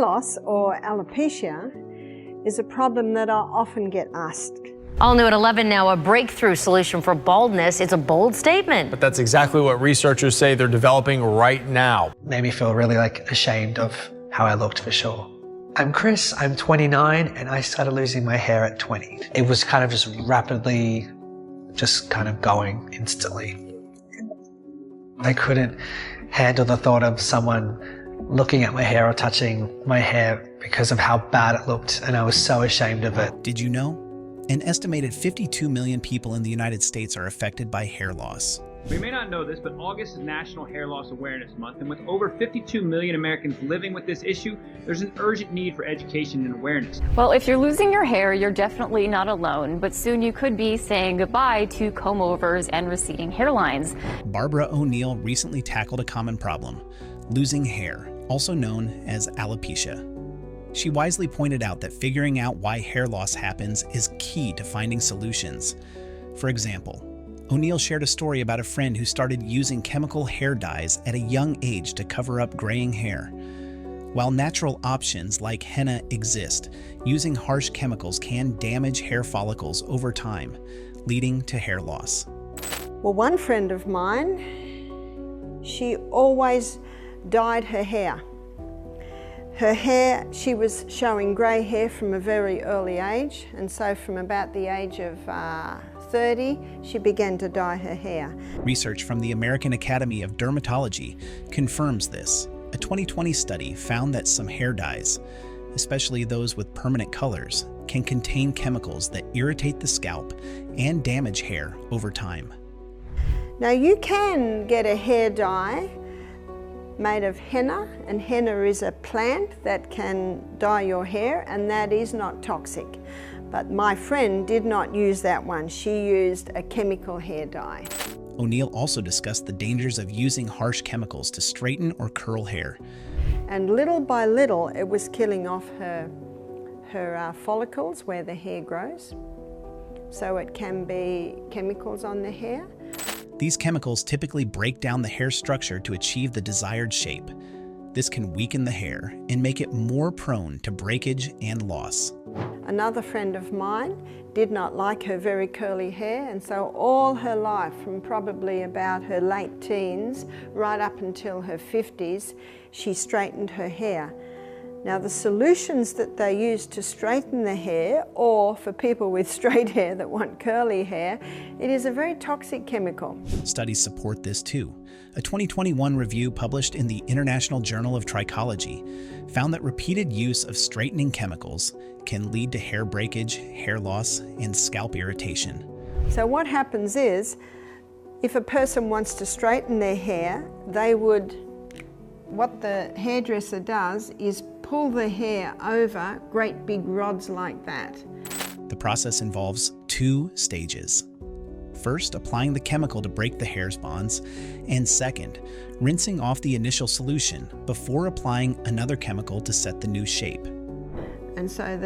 loss, or alopecia, is a problem that I often get asked. All new at 11 now, a breakthrough solution for baldness. It's a bold statement. But that's exactly what researchers say they're developing right now. Made me feel really ashamed of how I looked, for sure. I'm Chris, I'm 29, and I started losing my hair at 20. It was kind of just rapidly going instantly. I couldn't handle the thought of someone looking at my hair or touching my hair because of how bad it looked, and I was so ashamed of it. Did you know? An estimated 52 million people in the United States are affected by hair loss. We may not know this, but August is National Hair Loss Awareness Month, and with over 52 million Americans living with this issue, there's an urgent need for education and awareness. Well, if you're losing your hair, you're definitely not alone, but soon you could be saying goodbye to comb-overs and receding hairlines. Barbara O'Neill recently tackled a common problem, losing hair, also known as alopecia. She wisely pointed out that figuring out why hair loss happens is key to finding solutions. For example, O'Neill shared a story about a friend who started using chemical hair dyes at a young age to cover up graying hair. While natural options like henna exist, using harsh chemicals can damage hair follicles over time, leading to hair loss. Well, one friend of mine, she always dyed her hair. Her hair, she was showing grey hair from a very early age, and so from about the age of 30, she began to dye her hair. Research from the American Academy of Dermatology confirms this. A 2020 study found that some hair dyes, especially those with permanent colors, can contain chemicals that irritate the scalp and damage hair over time. Now you can get a hair dye made of henna, and henna is a plant that can dye your hair, and that is not toxic. But my friend did not use that one. She used a chemical hair dye. O'Neill also discussed the dangers of using harsh chemicals to straighten or curl hair. And little by little, it was killing off her follicles where the hair grows. So it can be chemicals on the hair. These chemicals typically break down the hair structure to achieve the desired shape. This can weaken the hair and make it more prone to breakage and loss. Another friend of mine did not like her very curly hair, and so all her life, from probably about her late teens right up until her 50s, she straightened her hair. Now the solutions that they use to straighten the hair, or for people with straight hair that want curly hair, it is a very toxic chemical. Studies support this too. A 2021 review published in the International Journal of Trichology found that repeated use of straightening chemicals can lead to hair breakage, hair loss, and scalp irritation. So what happens is, if a person wants to straighten their hair, what the hairdresser does is pull the hair over great big rods like that. The process involves 2 stages. First, applying the chemical to break the hair's bonds, and second, rinsing off the initial solution before applying another chemical to set the new shape. And so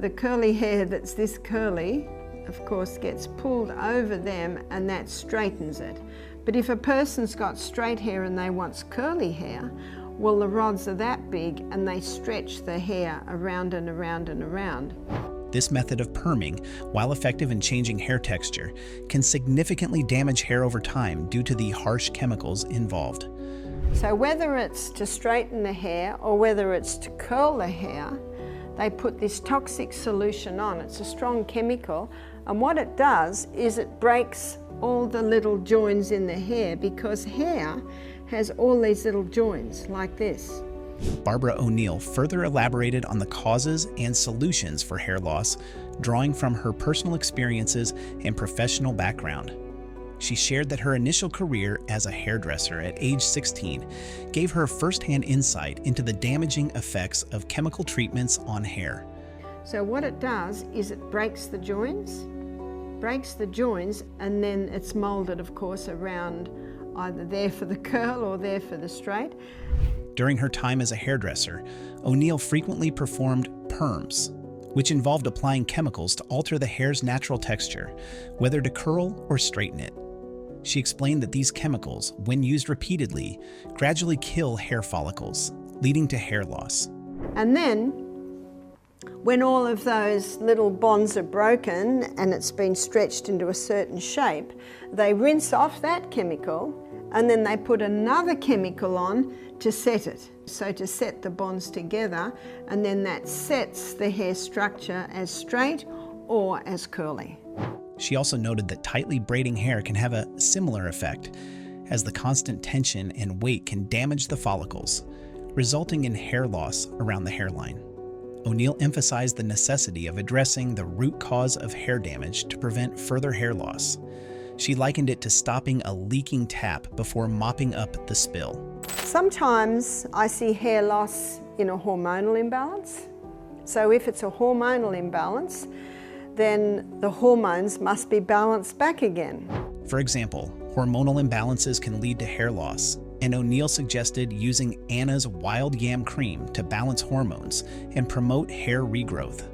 the curly hair that's this curly, of course, gets pulled over them, and that straightens it. But if a person's got straight hair and they want curly hair, well, the rods are that big and they stretch the hair around and around and around. This method of perming, while effective in changing hair texture, can significantly damage hair over time due to the harsh chemicals involved. So whether it's to straighten the hair or whether it's to curl the hair, they put this toxic solution on. It's a strong chemical, and what it does is it breaks all the little joints in the hair, because hair has all these little joints like this. Barbara O'Neill further elaborated on the causes and solutions for hair loss, drawing from her personal experiences and professional background. She shared that her initial career as a hairdresser at age 16 gave her firsthand insight into the damaging effects of chemical treatments on hair. So what it does is it breaks the joints, and then it's molded, of course, around either there for the curl or there for the straight. During her time as a hairdresser, O'Neill frequently performed perms, which involved applying chemicals to alter the hair's natural texture, whether to curl or straighten it. She explained that these chemicals, when used repeatedly, gradually kill hair follicles, leading to hair loss. And then when all of those little bonds are broken and it's been stretched into a certain shape, they rinse off that chemical and then they put another chemical on to set it. So to set the bonds together, and then that sets the hair structure as straight or as curly. She also noted that tightly braiding hair can have a similar effect, as the constant tension and weight can damage the follicles, resulting in hair loss around the hairline. O'Neill emphasized the necessity of addressing the root cause of hair damage to prevent further hair loss. She likened it to stopping a leaking tap before mopping up the spill. Sometimes I see hair loss in a hormonal imbalance. So if it's a hormonal imbalance, then the hormones must be balanced back again. For example, hormonal imbalances can lead to hair loss, and O'Neill suggested using Anna's wild yam cream to balance hormones and promote hair regrowth.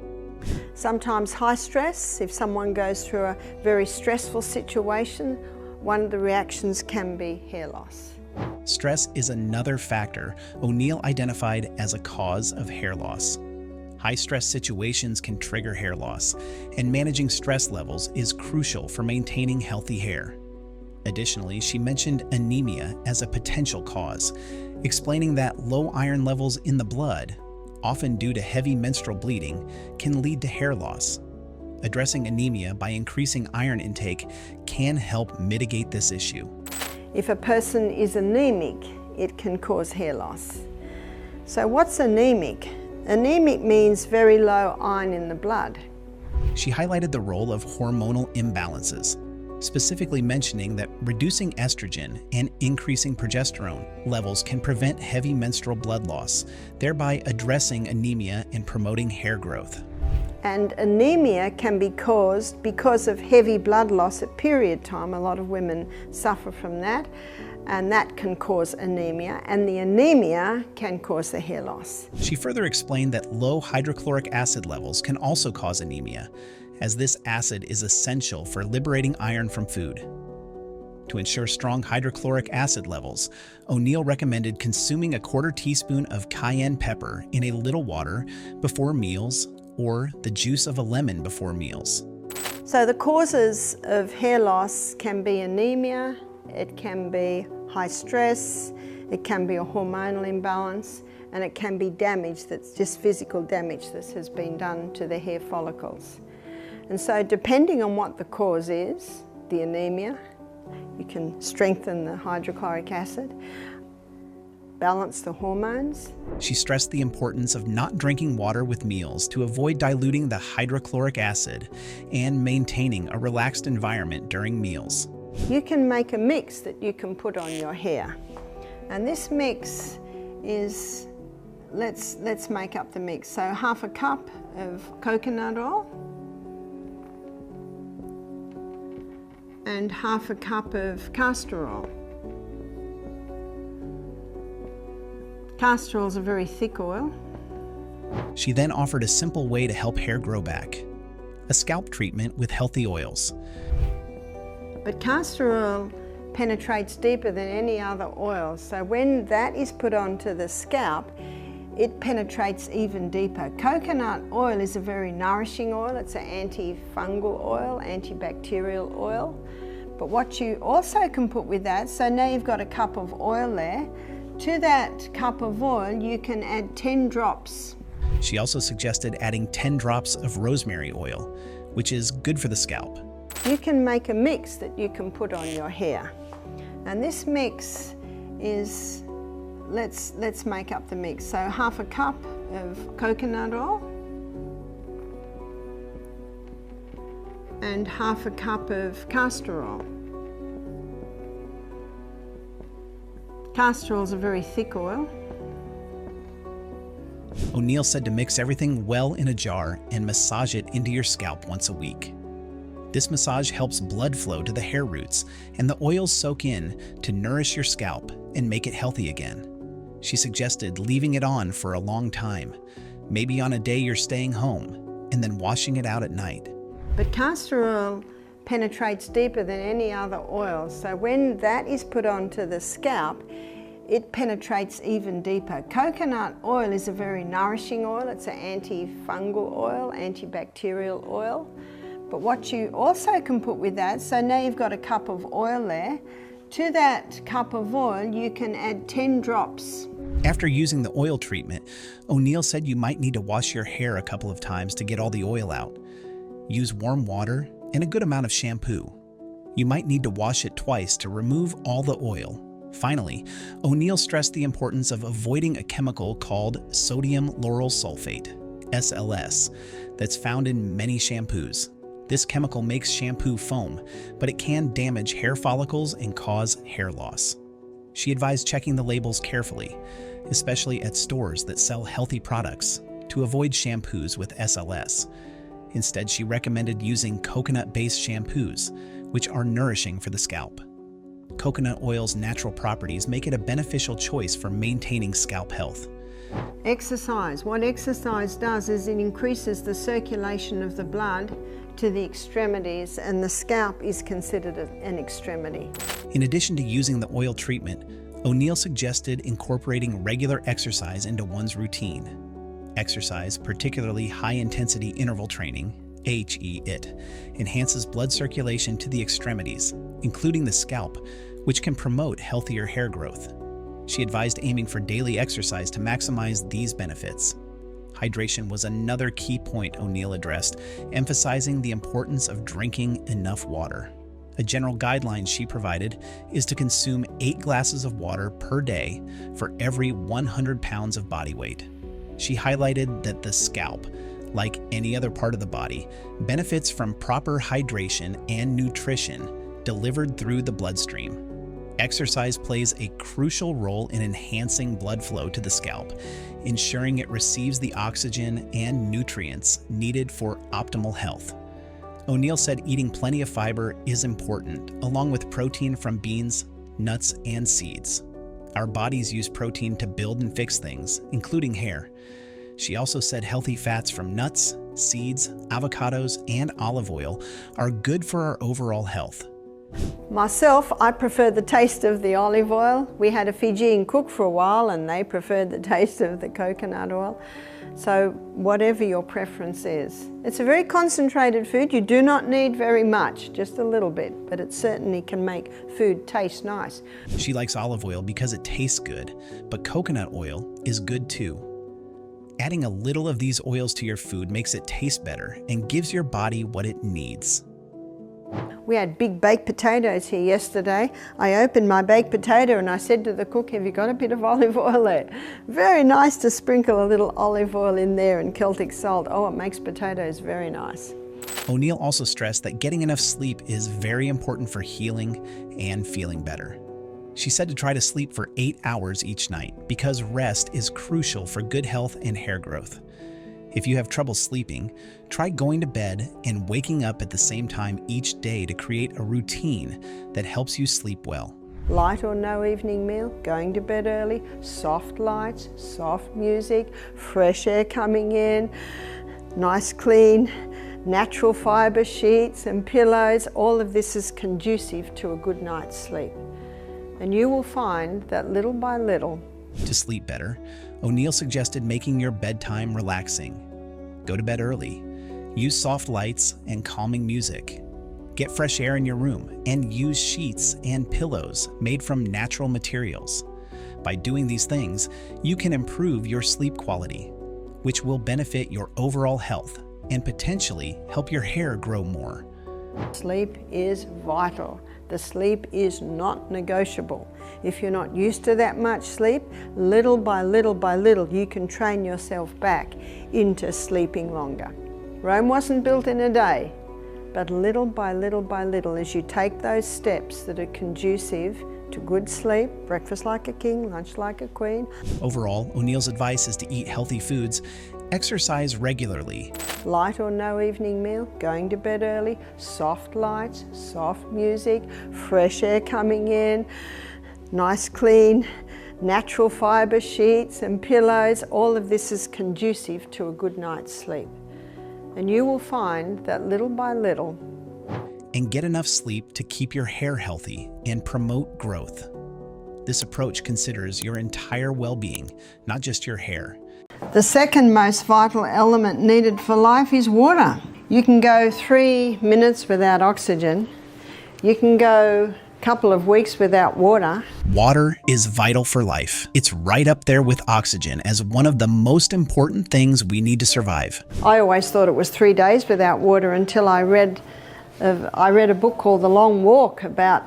Sometimes high stress, if someone goes through a very stressful situation, one of the reactions can be hair loss. Stress is another factor O'Neill identified as a cause of hair loss. High-stress situations can trigger hair loss, and managing stress levels is crucial for maintaining healthy hair. Additionally, she mentioned anemia as a potential cause, explaining that low iron levels in the blood, often due to heavy menstrual bleeding, can lead to hair loss. Addressing anemia by increasing iron intake can help mitigate this issue. If a person is anemic, it can cause hair loss. So what's anemic? Anemic means very low iron in the blood. She highlighted the role of hormonal imbalances, specifically mentioning that reducing estrogen and increasing progesterone levels can prevent heavy menstrual blood loss, thereby addressing anemia and promoting hair growth. And anemia can be caused because of heavy blood loss at period time. A lot of women suffer from that, and that can cause anemia, and the anemia can cause the hair loss. She further explained that low hydrochloric acid levels can also cause anemia, as this acid is essential for liberating iron from food. To ensure strong hydrochloric acid levels, O'Neill recommended consuming a 1/4 teaspoon of cayenne pepper in a little water before meals, or the juice of a lemon before meals. So the causes of hair loss can be anemia, it can be high stress, it can be a hormonal imbalance, and it can be damage that's just physical damage that has been done to the hair follicles. And so depending on what the cause is, the anemia, you can strengthen the hydrochloric acid, balance the hormones. She stressed the importance of not drinking water with meals to avoid diluting the hydrochloric acid and maintaining a relaxed environment during meals. You can make a mix that you can put on your hair. And this mix is, let's make up the mix. So 1/2 cup of coconut oil and 1/2 cup of castor oil. Castor oil is a very thick oil. She then offered a simple way to help hair grow back: a scalp treatment with healthy oils. But castor oil penetrates deeper than any other oil, so when that is put onto the scalp, it penetrates even deeper. Coconut oil is a very nourishing oil. It's an antifungal oil, antibacterial oil. But what you also can put with that, so now you've got a cup of oil there, to that cup of oil you can add 10 drops. She also suggested adding 10 drops of rosemary oil, which is good for the scalp. You can make a mix that you can put on your hair. And this mix is, let's make up the mix. So 1/2 cup of coconut oil and 1/2 cup of castor oil. Castor oil is a very thick oil. O'Neill said to mix everything well in a jar and massage it into your scalp once a week. This massage helps blood flow to the hair roots, and the oils soak in to nourish your scalp and make it healthy again. She suggested leaving it on for a long time, maybe on a day you're staying home, and then washing it out at night. But castor oil penetrates deeper than any other oil, so when that is put onto the scalp, it penetrates even deeper. Coconut oil is a very nourishing oil. It's an antifungal oil, antibacterial oil. But what you also can put with that, so now you've got a cup of oil there. To that cup of oil, you can add 10 drops. After using the oil treatment, O'Neill said you might need to wash your hair a couple of times to get all the oil out. Use warm water and a good amount of shampoo. You might need to wash it twice to remove all the oil. Finally, O'Neill stressed the importance of avoiding a chemical called sodium lauryl sulfate, SLS, that's found in many shampoos. This chemical makes shampoo foam, but it can damage hair follicles and cause hair loss. She advised checking the labels carefully, especially at stores that sell healthy products, to avoid shampoos with SLS. Instead, she recommended using coconut-based shampoos, which are nourishing for the scalp. Coconut oil's natural properties make it a beneficial choice for maintaining scalp health. Exercise. What exercise does is it increases the circulation of the blood to the extremities, and the scalp is considered an extremity. In addition to using the oil treatment, O'Neill suggested incorporating regular exercise into one's routine. Exercise, particularly high-intensity interval training, HIIT, enhances blood circulation to the extremities, including the scalp, which can promote healthier hair growth. She advised aiming for daily exercise to maximize these benefits. Hydration was another key point O'Neill addressed, emphasizing the importance of drinking enough water. A general guideline she provided is to consume 8 glasses of water per day for every 100 pounds of body weight. She highlighted that the scalp, like any other part of the body, benefits from proper hydration and nutrition delivered through the bloodstream. Exercise plays a crucial role in enhancing blood flow to the scalp, ensuring it receives the oxygen and nutrients needed for optimal health. O'Neill said eating plenty of fiber is important, along with protein from beans, nuts, and seeds. Our bodies use protein to build and fix things, including hair. She also said healthy fats from nuts, seeds, avocados, and olive oil are good for our overall health. Myself, I prefer the taste of the olive oil. We had a Fijian cook for a while and they preferred the taste of the coconut oil. So whatever your preference is. It's a very concentrated food. You do not need very much, just a little bit, but it certainly can make food taste nice. She likes olive oil because it tastes good, but coconut oil is good too. Adding a little of these oils to your food makes it taste better and gives your body what it needs. We had big baked potatoes here yesterday. I opened my baked potato and I said to the cook, have you got a bit of olive oil there? Very nice to sprinkle a little olive oil in there and Celtic salt. Oh, it makes potatoes very nice. O'Neill also stressed that getting enough sleep is very important for healing and feeling better. She said to try to sleep for 8 hours each night because rest is crucial for good health and hair growth. If you have trouble sleeping, try going to bed and waking up at the same time each day to create a routine that helps you sleep well. Light or no evening meal, going to bed early, soft lights, soft music, fresh air coming in, nice clean, natural fibre sheets and pillows. All of this is conducive to a good night's sleep. And you will find that little by little. To sleep better, O'Neill suggested making your bedtime relaxing. Go to bed early. Use soft lights and calming music. Get fresh air in your room and use sheets and pillows made from natural materials. By doing these things, you can improve your sleep quality, which will benefit your overall health and potentially help your hair grow more. Sleep is vital. The sleep is not negotiable. If you're not used to that much sleep, little by little by little, you can train yourself back into sleeping longer. Rome wasn't built in a day, but little by little by little, as you take those steps that are conducive to good sleep, breakfast like a king, lunch like a queen. Overall, O'Neill's advice is to eat healthy foods, exercise regularly. Light or no evening meal, going to bed early, soft lights, soft music, fresh air coming in, nice clean, natural fibre sheets and pillows. All of this is conducive to a good night's sleep. And you will find that little by little. And get enough sleep to keep your hair healthy and promote growth. This approach considers your entire well-being, not just your hair. The second most vital element needed for life is water. You can go 3 minutes without oxygen. You can go a couple of weeks without water. Water is vital for life. It's right up there with oxygen as one of the most important things we need to survive. I always thought it was 3 days without water until I read a book called The Long Walk about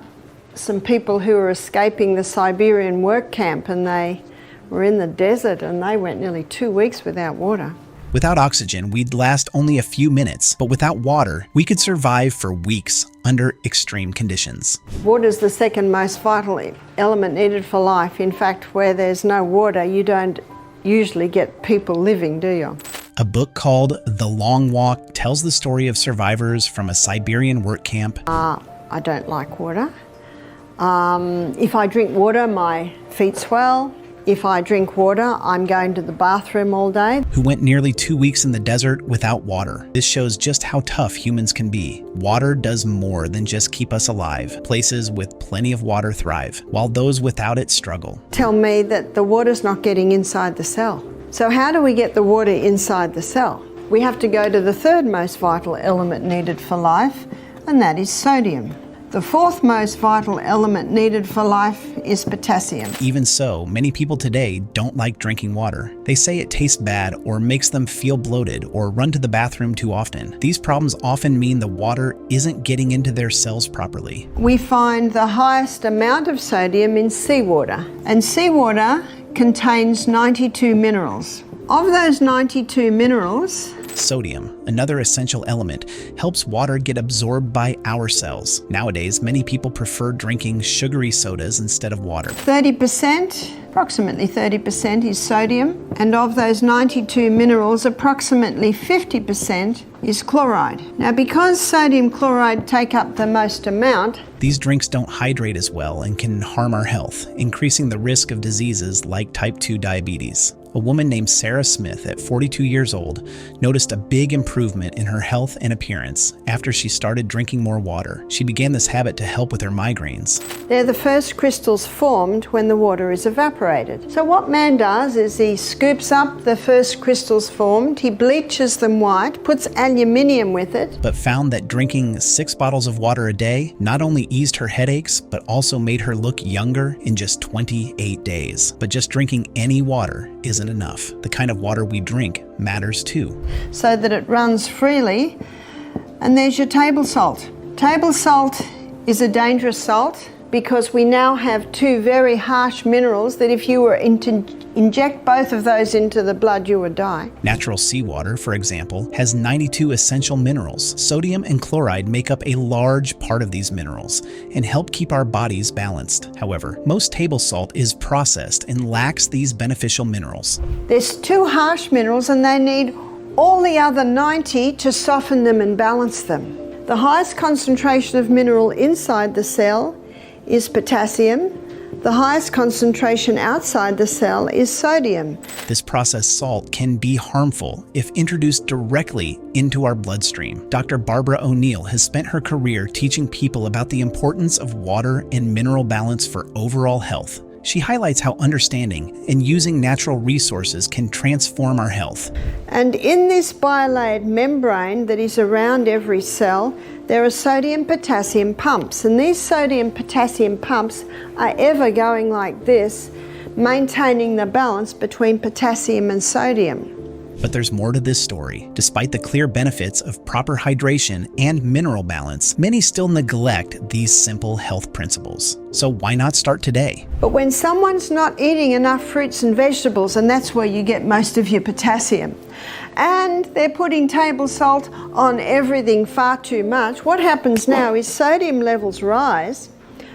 some people who were escaping the Siberian work camp, and they were in the desert and they went nearly 2 weeks without water. Without oxygen, we'd last only a few minutes, but without water, we could survive for weeks under extreme conditions. Water is the second most vital element needed for life. In fact, where there's no water, you don't usually get people living, do you? A book called The Long Walk tells the story of survivors from a Siberian work camp. I don't like water. If I drink water, my feet swell. If I drink water, I'm going to the bathroom all day. Who went nearly 2 weeks in the desert without water. This shows just how tough humans can be. Water does more than just keep us alive. Places with plenty of water thrive, while those without it struggle. Tell me that the water's not getting inside the cell. So how do we get the water inside the cell? We have to go to the third most vital element needed for life, and that is sodium. The fourth most vital element needed for life is potassium. Even so, many people today don't like drinking water. They say it tastes bad or makes them feel bloated or run to the bathroom too often. These problems often mean the water isn't getting into their cells properly. We find the highest amount of sodium in seawater, and seawater contains 92 minerals. Of those 92 minerals, sodium, another essential element, helps water get absorbed by our cells. Nowadays, many people prefer drinking sugary sodas instead of water. 30%, approximately 30% is sodium, and of those 92 minerals, approximately 50% is chloride. Now, because sodium chloride take up the most amount, these drinks don't hydrate as well and can harm our health, increasing the risk of diseases like type 2 diabetes. A woman named Sarah Smith, at 42 years old, noticed a big improvement in her health and appearance after she started drinking more water. She began this habit to help with her migraines. They're the first crystals formed when the water is evaporated. So what man does is he scoops up the first crystals formed, he bleaches them white, puts aluminium with it. But found that drinking 6 bottles of water a day not only eased her headaches, but also made her look younger in just 28 days. But just drinking any water isn't enough. The kind of water we drink matters too. So that it runs freely. And there's your table salt. Table salt is a dangerous salt because we now have 2 very harsh minerals that if you were to inject both of those into the blood, you would die. Natural seawater, for example, has 92 essential minerals. Sodium and chloride make up a large part of these minerals and help keep our bodies balanced. However, most table salt is processed and lacks these beneficial minerals. There's 2 harsh minerals and they need all the other 90 to soften them and balance them. The highest concentration of mineral inside the cell is potassium. The highest concentration outside the cell is sodium. This processed salt can be harmful if introduced directly into our bloodstream. Dr. Barbara O'Neill has spent her career teaching people about the importance of water and mineral balance for overall health. She highlights how understanding and using natural resources can transform our health. And in this bilayered membrane that is around every cell, there are sodium-potassium pumps. And these sodium-potassium pumps are ever going like this, maintaining the balance between potassium and sodium. But there's more to this story. Despite the clear benefits of proper hydration and mineral balance, many still neglect these simple health principles. So why not start today? But when someone's not eating enough fruits and vegetables, and that's where you get most of your potassium, and they're putting table salt on everything far too much, what happens now is sodium levels rise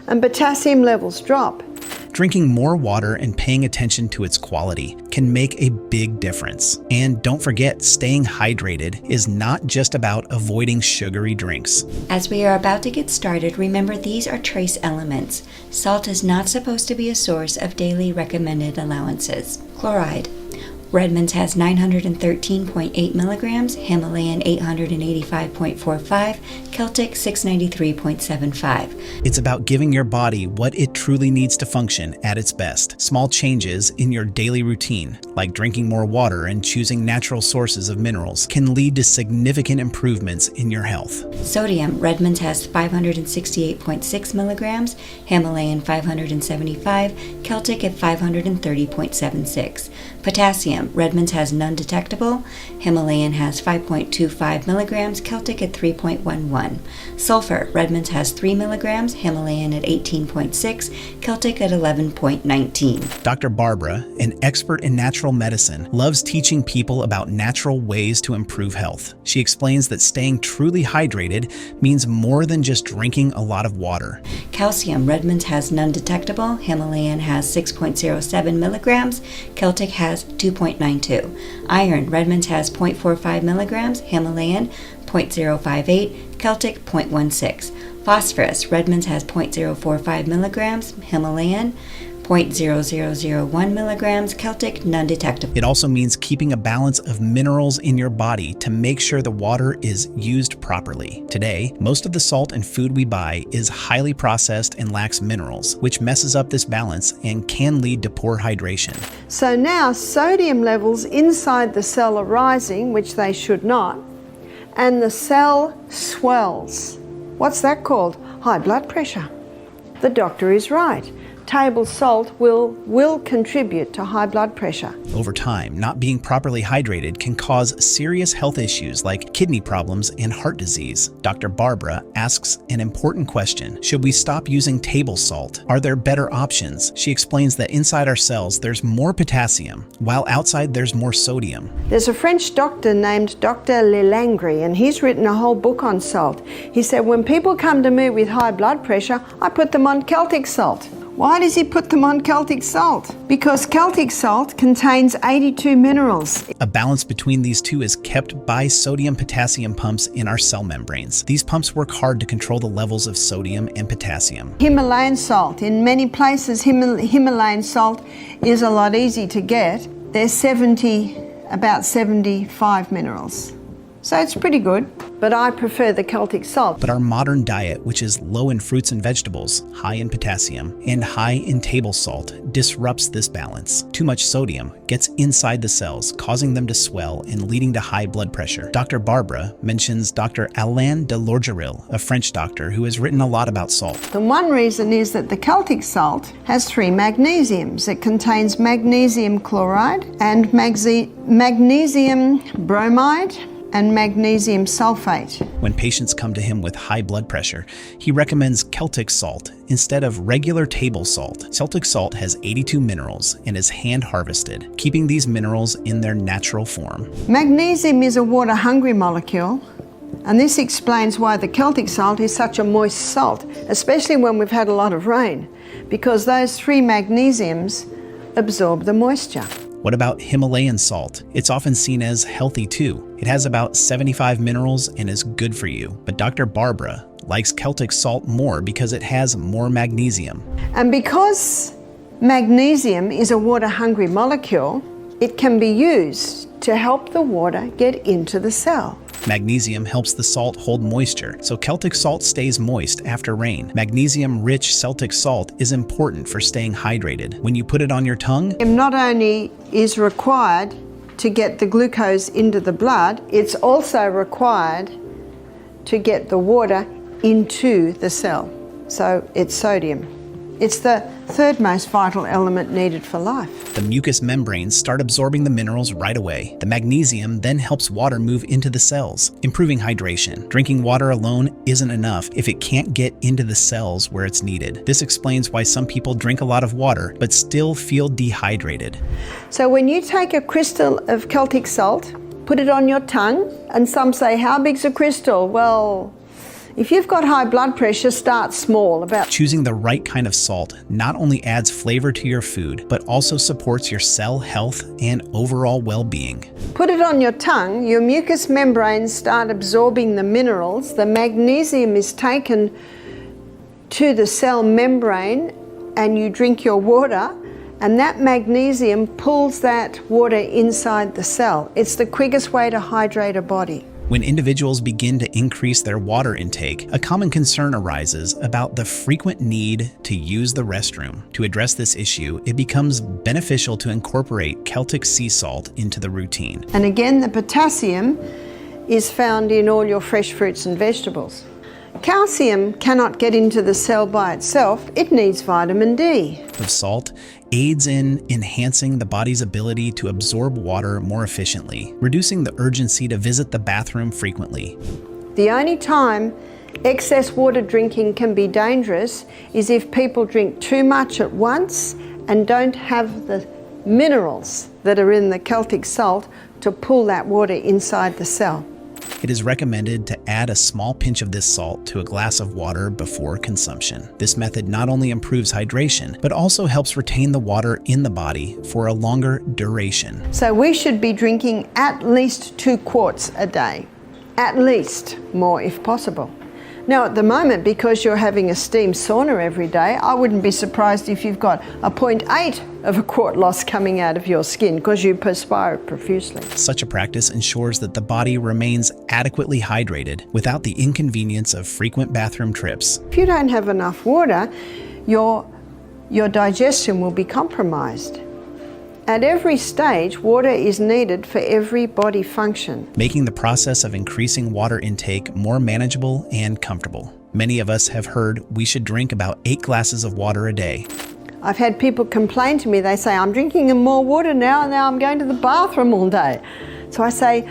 and potassium levels drop. Drinking more water and paying attention to its quality can make a big difference. And don't forget, staying hydrated is not just about avoiding sugary drinks. As we are about to get started, remember these are trace elements. Salt is not supposed to be a source of daily recommended allowances. Chloride. Redmond's has 913.8 milligrams, Himalayan 885.45, Celtic 693.75. It's about giving your body what it truly needs to function at its best. Small changes in your daily routine, like drinking more water and choosing natural sources of minerals, can lead to significant improvements in your health. Sodium, Redmond's has 568.6 milligrams, Himalayan 575, Celtic at 530.76. Potassium, Redmond's has none detectable, Himalayan has 5.25 milligrams, Celtic at 3.11. Sulfur, Redmond's has 3 milligrams, Himalayan at 18.6, Celtic at 11.19. Dr. Barbara, an expert in natural medicine, loves teaching people about natural ways to improve health. She explains that staying truly hydrated means more than just drinking a lot of water. Calcium, Redmond's has none detectable, Himalayan has 6.07 milligrams, Celtic has 2.92. Iron, Redmond's has 0.45 milligrams, Himalayan 0.058, Celtic 0.16. Phosphorus, Redmond's has 0.045 milligrams, Himalayan 0.0001 milligrams, Celtic none detectable. It also means keeping a balance of minerals in your body to make sure the water is used properly. Today, most of the salt and food we buy is highly processed and lacks minerals, which messes up this balance and can lead to poor hydration. So now sodium levels inside the cell are rising, which they should not, and the cell swells. What's that called? High blood pressure. The doctor is right. Table salt will contribute to high blood pressure. Over time, not being properly hydrated can cause serious health issues like kidney problems and heart disease. Dr. Barbara asks an important question. Should we stop using table salt? Are there better options? She explains that inside our cells there's more potassium, while outside there's more sodium. There's a French doctor named Dr. Lelangre, and he's written a whole book on salt. He said, when people come to me with high blood pressure, I put them on Celtic salt. Why does he put them on Celtic salt? Because Celtic salt contains 82 minerals. A balance between these two is kept by sodium-potassium pumps in our cell membranes. These pumps work hard to control the levels of sodium and potassium. Himalayan salt. In many places, Himalayan salt is a lot easier to get. There's about 75 minerals. So it's pretty good, but I prefer the Celtic salt. But our modern diet, which is low in fruits and vegetables, high in potassium, and high in table salt, disrupts this balance. Too much sodium gets inside the cells, causing them to swell and leading to high blood pressure. Dr. Barbara mentions Dr. Alain de Lorgeril, a French doctor who has written a lot about salt. The one reason is that the Celtic salt has 3 magnesiums. It contains magnesium chloride and magnesium bromide and magnesium sulfate. When patients come to him with high blood pressure, he recommends Celtic salt instead of regular table salt. Celtic salt has 82 minerals and is hand harvested, keeping these minerals in their natural form. Magnesium is a water-hungry molecule, and this explains why the Celtic salt is such a moist salt, especially when we've had a lot of rain, because those 3 magnesiums absorb the moisture. What about Himalayan salt? It's often seen as healthy too. It has about 75 minerals and is good for you. But Dr. Barbara likes Celtic salt more because it has more magnesium. And because magnesium is a water-hungry molecule, it can be used to help the water get into the cell. Magnesium helps the salt hold moisture, so Celtic salt stays moist after rain. Magnesium-rich Celtic salt is important for staying hydrated. When you put it on your tongue, It not only is required to get the glucose into the blood, it's also required to get the water into the cell. So it's sodium. It's the 3rd most vital element needed for life. the mucous membranes start absorbing the minerals right away. The magnesium then helps water move into the cells, improving hydration. Drinking water alone isn't enough if it can't get into the cells where it's needed. This explains why some people drink a lot of water but still feel dehydrated. So when you take a crystal of Celtic salt, put it on your tongue, and some say, how big's a crystal? Well, if you've got high blood pressure, start small. Choosing the right kind of salt not only adds flavor to your food, but also supports your cell health and overall well-being. Put it on your tongue, your mucous membranes start absorbing the minerals, the magnesium is taken to the cell membrane, and you drink your water, And that magnesium pulls that water inside the cell. It's the quickest way to hydrate a body. When individuals begin to increase their water intake, a common concern arises about the frequent need to use the restroom. To address this issue, it becomes beneficial to incorporate Celtic sea salt into the routine. And again, the potassium is found in all your fresh fruits and vegetables. Calcium cannot get into the cell by itself. It needs vitamin D. Of salt aids in enhancing the body's ability to absorb water more efficiently, reducing the urgency to visit the bathroom frequently. The only time excess water drinking can be dangerous is if people drink too much at once and don't have the minerals that are in the Celtic salt to pull that water inside the cell. It is recommended to add a small pinch of this salt to a glass of water before consumption. This method not only improves hydration, but also helps retain the water in the body for a longer duration. So we should be drinking at least 2 quarts a day. At least, more if possible. Now at the moment, because you're having a steam sauna every day, I wouldn't be surprised if you've got a 0.8 of a quart loss coming out of your skin because you perspire profusely. Such a practice ensures that the body remains adequately hydrated without the inconvenience of frequent bathroom trips. If you don't have enough water, your digestion will be compromised. At every stage, water is needed for every body function, making the process of increasing water intake more manageable and comfortable. Many of us have heard we should drink about 8 glasses of water a day. I've had people complain to me, they say, I'm drinking more water now and now I'm going to the bathroom all day. So I say,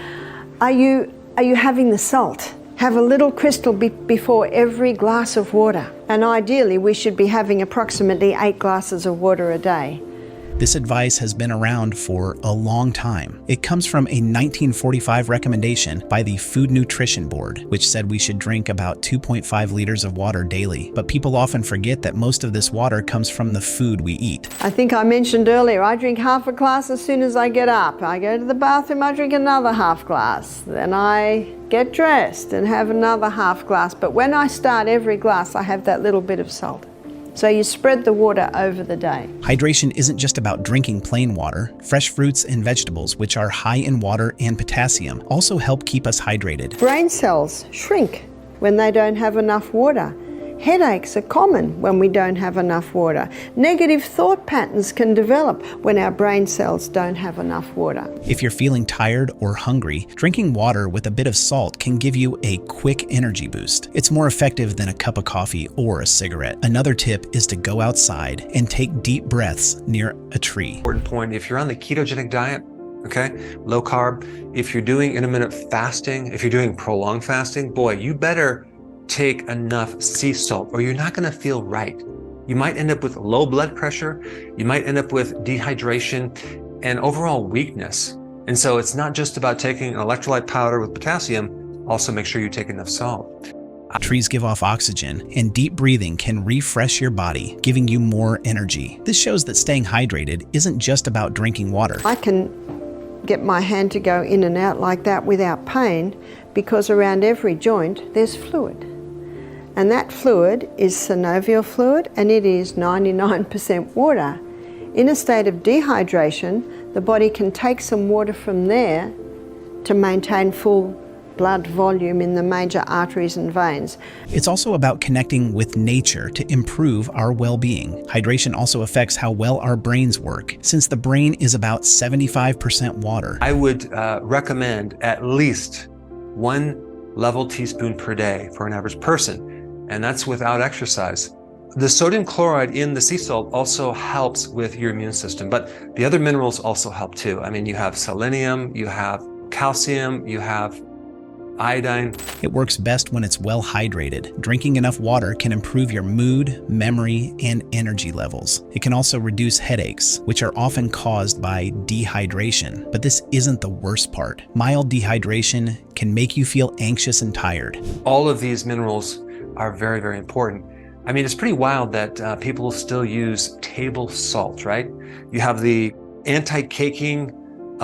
are you having the salt? Have a little crystal before every glass of water. And ideally, we should be having approximately 8 glasses of water a day. This advice has been around for a long time. It comes from a 1945 recommendation by the Food Nutrition Board, which said we should drink about 2.5 liters of water daily. But people often forget that most of this water comes from the food we eat. I think I mentioned earlier, I drink half a glass as soon as I get up. I go to the bathroom, I drink another half glass. Then I get dressed and have another half glass. But when I start every glass, I have that little bit of salt. So you spread the water over the day. Hydration isn't just about drinking plain water. Fresh fruits and vegetables, which are high in water and potassium, also help keep us hydrated. Brain cells shrink when they don't have enough water. Headaches are common when we don't have enough water. Negative thought patterns can develop when our brain cells don't have enough water. If you're feeling tired or hungry, drinking water with a bit of salt can give you a quick energy boost. It's more effective than a cup of coffee or a cigarette. Another tip is to go outside and take deep breaths near a tree. Important point, if you're on the ketogenic diet, okay, low carb, if you're doing intermittent fasting, if you're doing prolonged fasting, boy, you better take enough sea salt or you're not going to feel right. You might end up with low blood pressure, you might end up with dehydration and overall weakness. And so it's not just about taking an electrolyte powder with potassium, also make sure you take enough salt. Trees give off oxygen, and deep breathing can refresh your body, giving you more energy. This shows that staying hydrated isn't just about drinking water. I can get my hand to go in and out like that without pain because around every joint there's fluid. And that fluid is synovial fluid and it is 99% water. In a state of dehydration, the body can take some water from there to maintain full blood volume in the major arteries and veins. It's also about connecting with nature to improve our well-being. Hydration also affects how well our brains work, since the brain is about 75% water. I would recommend at least 1 level teaspoon per day for an average person. And that's without exercise. The sodium chloride in the sea salt also helps with your immune system, but the other minerals also help too. I mean, you have selenium, you have calcium, you have iodine. It works best when it's well hydrated. Drinking enough water can improve your mood, memory, and energy levels. It can also reduce headaches, which are often caused by dehydration. But this isn't the worst part. Mild dehydration can make you feel anxious and tired. All of these minerals are very, very important. I mean, it's pretty wild that people still use table salt, right? You have the anti-caking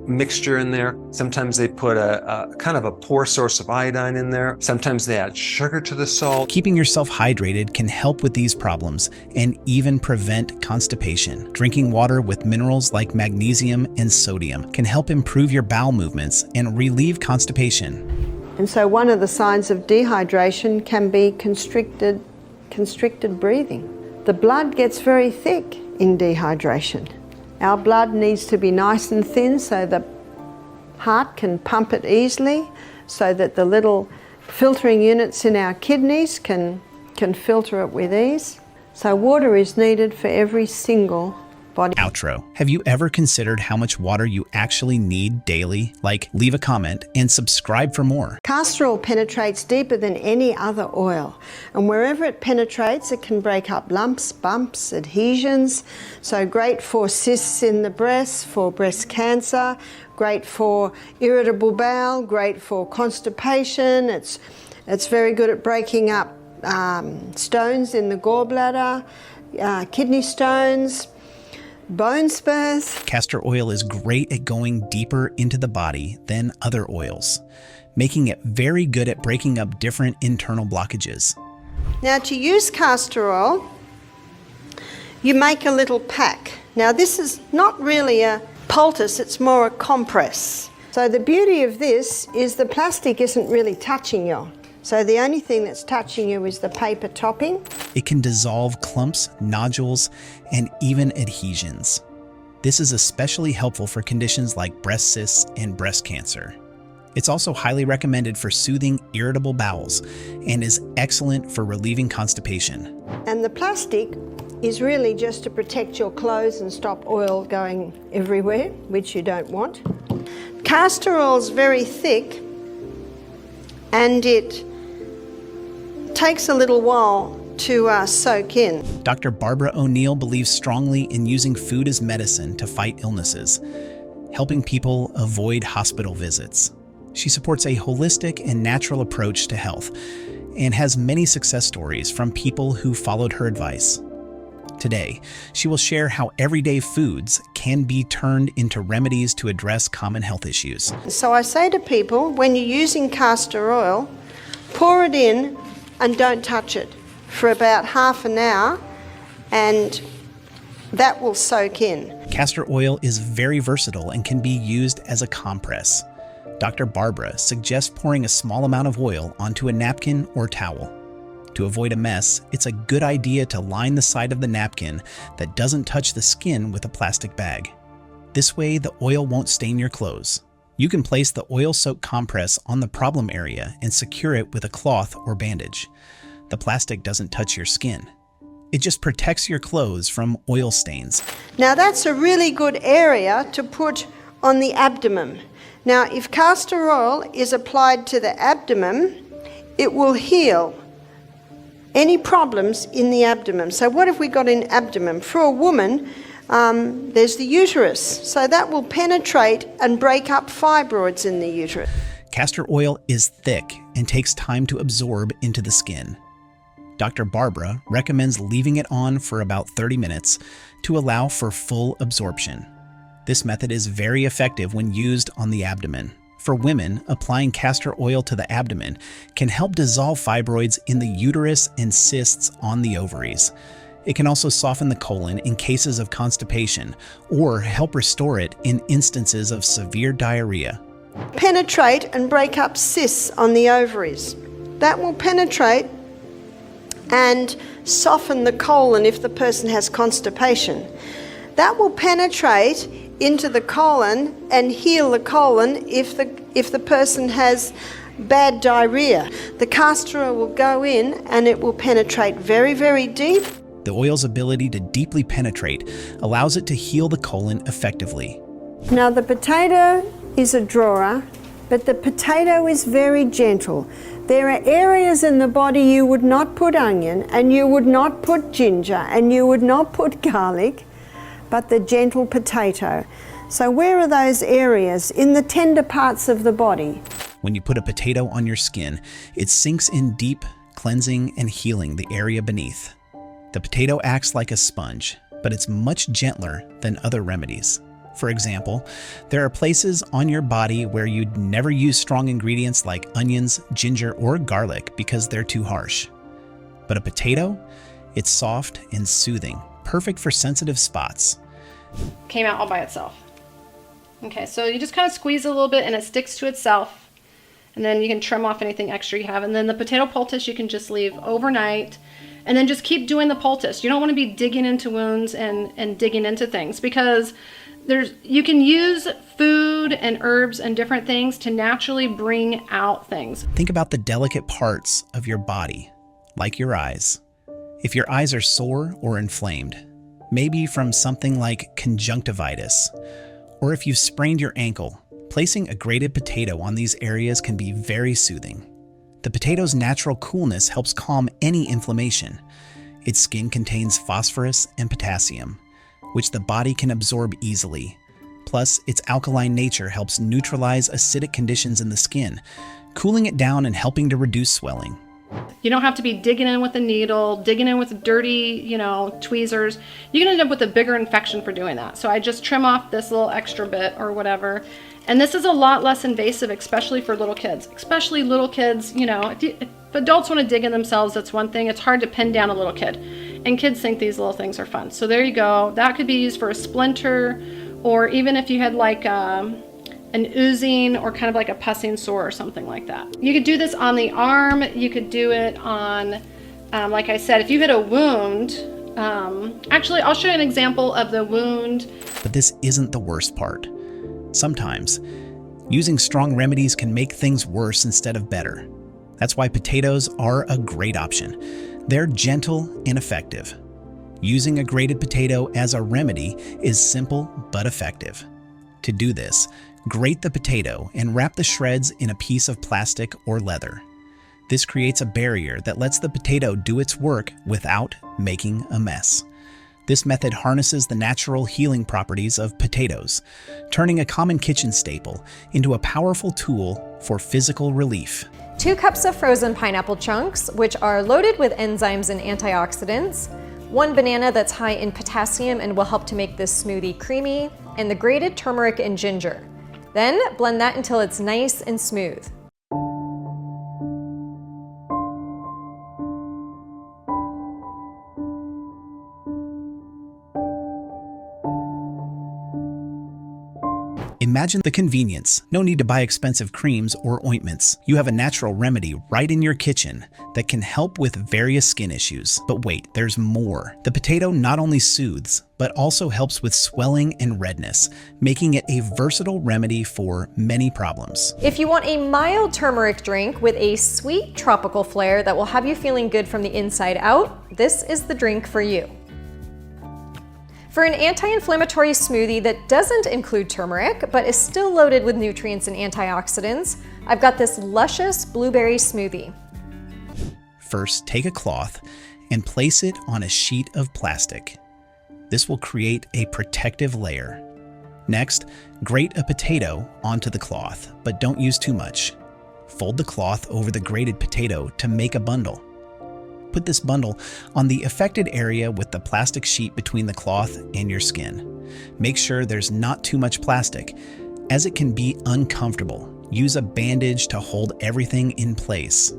mixture in there. Sometimes they put a kind of a poor source of iodine in there. Sometimes they add sugar to the salt. Keeping yourself hydrated can help with these problems and even prevent constipation. Drinking water with minerals like magnesium and sodium can help improve your bowel movements and relieve constipation. And so one of the signs of dehydration can be constricted breathing. The blood gets very thick in dehydration. Our blood needs to be nice and thin so the heart can pump it easily, so that the little filtering units in our kidneys can filter it with ease. So water is needed for every single body. Outro. Have you ever considered how much water you actually need daily? Like, leave a comment and subscribe for more. Castor oil penetrates deeper than any other oil, and wherever it penetrates it can break up lumps, bumps, adhesions. So great for cysts in the breast, for breast cancer, great for irritable bowel, great for constipation. It's very good at breaking up stones in the gallbladder, kidney stones, bone spurs. Castor oil is great at going deeper into the body than other oils, making it very good at breaking up different internal blockages. Now, to use castor oil, you make a little pack. Now, this is not really a poultice, it's more a compress. So the beauty of this is the plastic isn't really touching you. So the only thing that's touching you is the paper topping. It can dissolve clumps, nodules, and even adhesions. This is especially helpful for conditions like breast cysts and breast cancer. It's also highly recommended for soothing irritable bowels and is excellent for relieving constipation. And the plastic is really just to protect your clothes and stop oil going everywhere, which you don't want. Castor oil is very thick and it takes a little while to soak in. Dr. Barbara O'Neill believes strongly in using food as medicine to fight illnesses, helping people avoid hospital visits. She supports a holistic and natural approach to health and has many success stories from people who followed her advice. Today, she will share how everyday foods can be turned into remedies to address common health issues. So I say to people, when you're using castor oil, pour it in and don't touch it for about half an hour, and that will soak in. Castor oil is very versatile and can be used as a compress. Dr. Barbara suggests pouring a small amount of oil onto a napkin or towel. To avoid a mess, it's a good idea to line the side of the napkin that doesn't touch the skin with a plastic bag. This way, the oil won't stain your clothes. You can place the oil-soaked compress on the problem area and secure it with a cloth or bandage. The plastic doesn't touch your skin. It just protects your clothes from oil stains. Now that's a really good area to put on the abdomen. Now if castor oil is applied to the abdomen, it will heal any problems in the abdomen. So what have we got in abdomen? For a woman, there's the uterus. So that will penetrate and break up fibroids in the uterus. Castor oil is thick and takes time to absorb into the skin. Dr. Barbara recommends leaving it on for about 30 minutes to allow for full absorption. This method is very effective when used on the abdomen. For women, applying castor oil to the abdomen can help dissolve fibroids in the uterus and cysts on the ovaries. It can also soften the colon in cases of constipation or help restore it in instances of severe diarrhea. Penetrate and break up cysts on the ovaries. That will penetrate and soften the colon if the person has constipation. That will penetrate into the colon and heal the colon if the person has bad diarrhea. The castor oil will go in and it will penetrate very, very deep. The oil's ability to deeply penetrate allows it to heal the colon effectively. Now the potato is a drawer, but the potato is very gentle. There are areas in the body you would not put onion, and you would not put ginger, and you would not put garlic, but the gentle potato. So where are those areas? In the tender parts of the body. When you put a potato on your skin, it sinks in deep, cleansing and healing the area beneath. The potato acts like a sponge, but it's much gentler than other remedies. For example, there are places on your body where you'd never use strong ingredients like onions, ginger, or garlic because they're too harsh. But a potato? It's soft and soothing, perfect for sensitive spots. Came out all by itself. Okay, so you just kind of squeeze it a little bit and it sticks to itself. And then you can trim off anything extra you have. And then the potato poultice you can just leave overnight and then just keep doing the poultice. You don't want to be digging into wounds and digging into things, because you can use food and herbs and different things to naturally bring out things. Think about the delicate parts of your body, like your eyes. If your eyes are sore or inflamed, maybe from something like conjunctivitis, or if you've sprained your ankle, placing a grated potato on these areas can be very soothing. The potato's natural coolness helps calm any inflammation. Its skin contains phosphorus and potassium, which the body can absorb easily. Plus, its alkaline nature helps neutralize acidic conditions in the skin, cooling it down and helping to reduce swelling. You don't have to be digging in with a needle, digging in with dirty, tweezers. You can end up with a bigger infection for doing that. So I just trim off this little extra bit or whatever. And this is a lot less invasive, especially for little kids. Especially little kids, if adults want to dig in themselves, that's one thing. It's hard to pin down a little kid. And kids think these little things are fun. So there you go. That could be used for a splinter, or even if you had like an oozing or kind of like a pussing sore or something like that. You could do this on the arm. You could do it on, like I said, if you had a wound. Actually, I'll show you an example of the wound. But this isn't the worst part. Sometimes, using strong remedies can make things worse instead of better. That's why potatoes are a great option. They're gentle and effective. Using a grated potato as a remedy is simple but effective. To do this, grate the potato and wrap the shreds in a piece of plastic or leather. This creates a barrier that lets the potato do its work without making a mess. This method harnesses the natural healing properties of potatoes, turning a common kitchen staple into a powerful tool for physical relief. 2 cups of frozen pineapple chunks, which are loaded with enzymes and antioxidants, 1 banana that's high in potassium and will help to make this smoothie creamy, and the grated turmeric and ginger. Then blend that until it's nice and smooth. Imagine the convenience. No need to buy expensive creams or ointments. You have a natural remedy right in your kitchen that can help with various skin issues. But wait, there's more. The potato not only soothes, but also helps with swelling and redness, making it a versatile remedy for many problems. If you want a mild turmeric drink with a sweet tropical flair that will have you feeling good from the inside out, this is the drink for you. For an anti-inflammatory smoothie that doesn't include turmeric, but is still loaded with nutrients and antioxidants, I've got this luscious blueberry smoothie. First, take a cloth and place it on a sheet of plastic. This will create a protective layer. Next, grate a potato onto the cloth, but don't use too much. Fold the cloth over the grated potato to make a bundle. Put this bundle on the affected area with the plastic sheet between the cloth and your skin. Make sure there's not too much plastic, as it can be uncomfortable. Use a bandage to hold everything in place.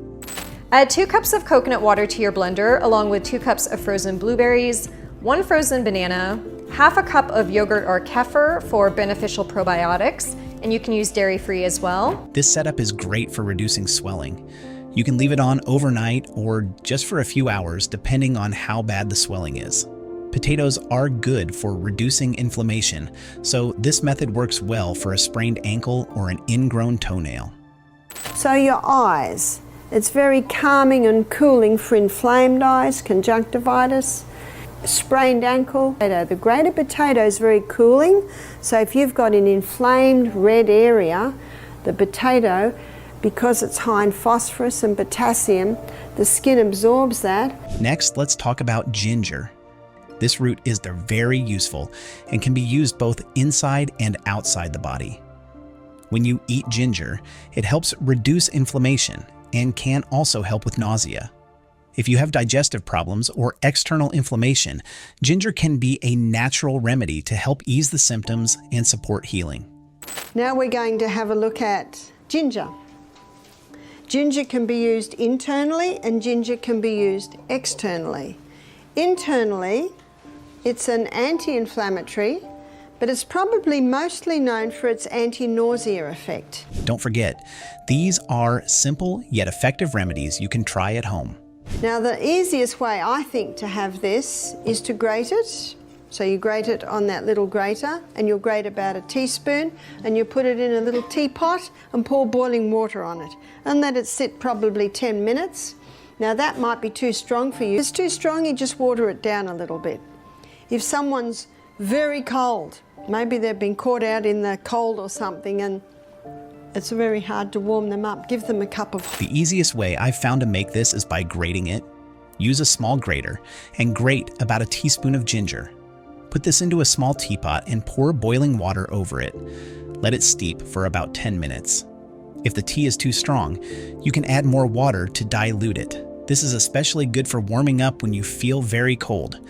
Add 2 cups of coconut water to your blender, along with 2 cups of frozen blueberries, 1 frozen banana, half a cup of yogurt or kefir for beneficial probiotics, and you can use dairy-free as well. This setup is great for reducing swelling. You can leave it on overnight or just for a few hours, depending on how bad the swelling is. Potatoes are good for reducing inflammation, so this method works well for a sprained ankle or an ingrown toenail. So your eyes, it's very calming and cooling for inflamed eyes, conjunctivitis, sprained ankle. The grated potato is very cooling, so if you've got an inflamed red area, the potato, because it's high in phosphorus and potassium, the skin absorbs that. Next, let's talk about ginger. This root is very useful and can be used both inside and outside the body. When you eat ginger, it helps reduce inflammation and can also help with nausea. If you have digestive problems or external inflammation, ginger can be a natural remedy to help ease the symptoms and support healing. Now we're going to have a look at ginger. Ginger can be used internally and ginger can be used externally. Internally, it's an anti-inflammatory, but it's probably mostly known for its anti-nausea effect. Don't forget, these are simple yet effective remedies you can try at home. Now the easiest way I think to have this is to grate it. So you grate it on that little grater and you'll grate about a teaspoon and you put it in a little teapot and pour boiling water on it and let it sit probably 10 minutes. Now that might be too strong for you. If it's too strong, you just water it down a little bit. If someone's very cold, maybe they've been caught out in the cold or something and it's very hard to warm them up, give them a cup of... The easiest way I've found to make this is by grating it. Use a small grater and grate about a teaspoon of ginger. Put this into a small teapot and pour boiling water over it. Let it steep for about 10 minutes. If the tea is too strong, you can add more water to dilute it. This is especially good for warming up when you feel very cold,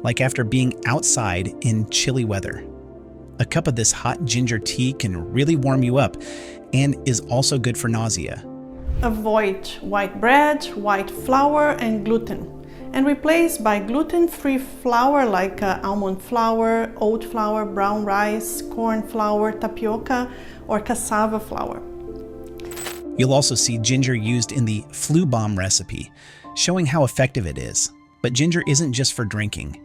like after being outside in chilly weather. A cup of this hot ginger tea can really warm you up and is also good for nausea. Avoid white bread, white flour, and gluten, and replace by gluten-free flour like almond flour, oat flour, brown rice, corn flour, tapioca, or cassava flour. You'll also see ginger used in the flu bomb recipe, showing how effective it is. But ginger isn't just for drinking.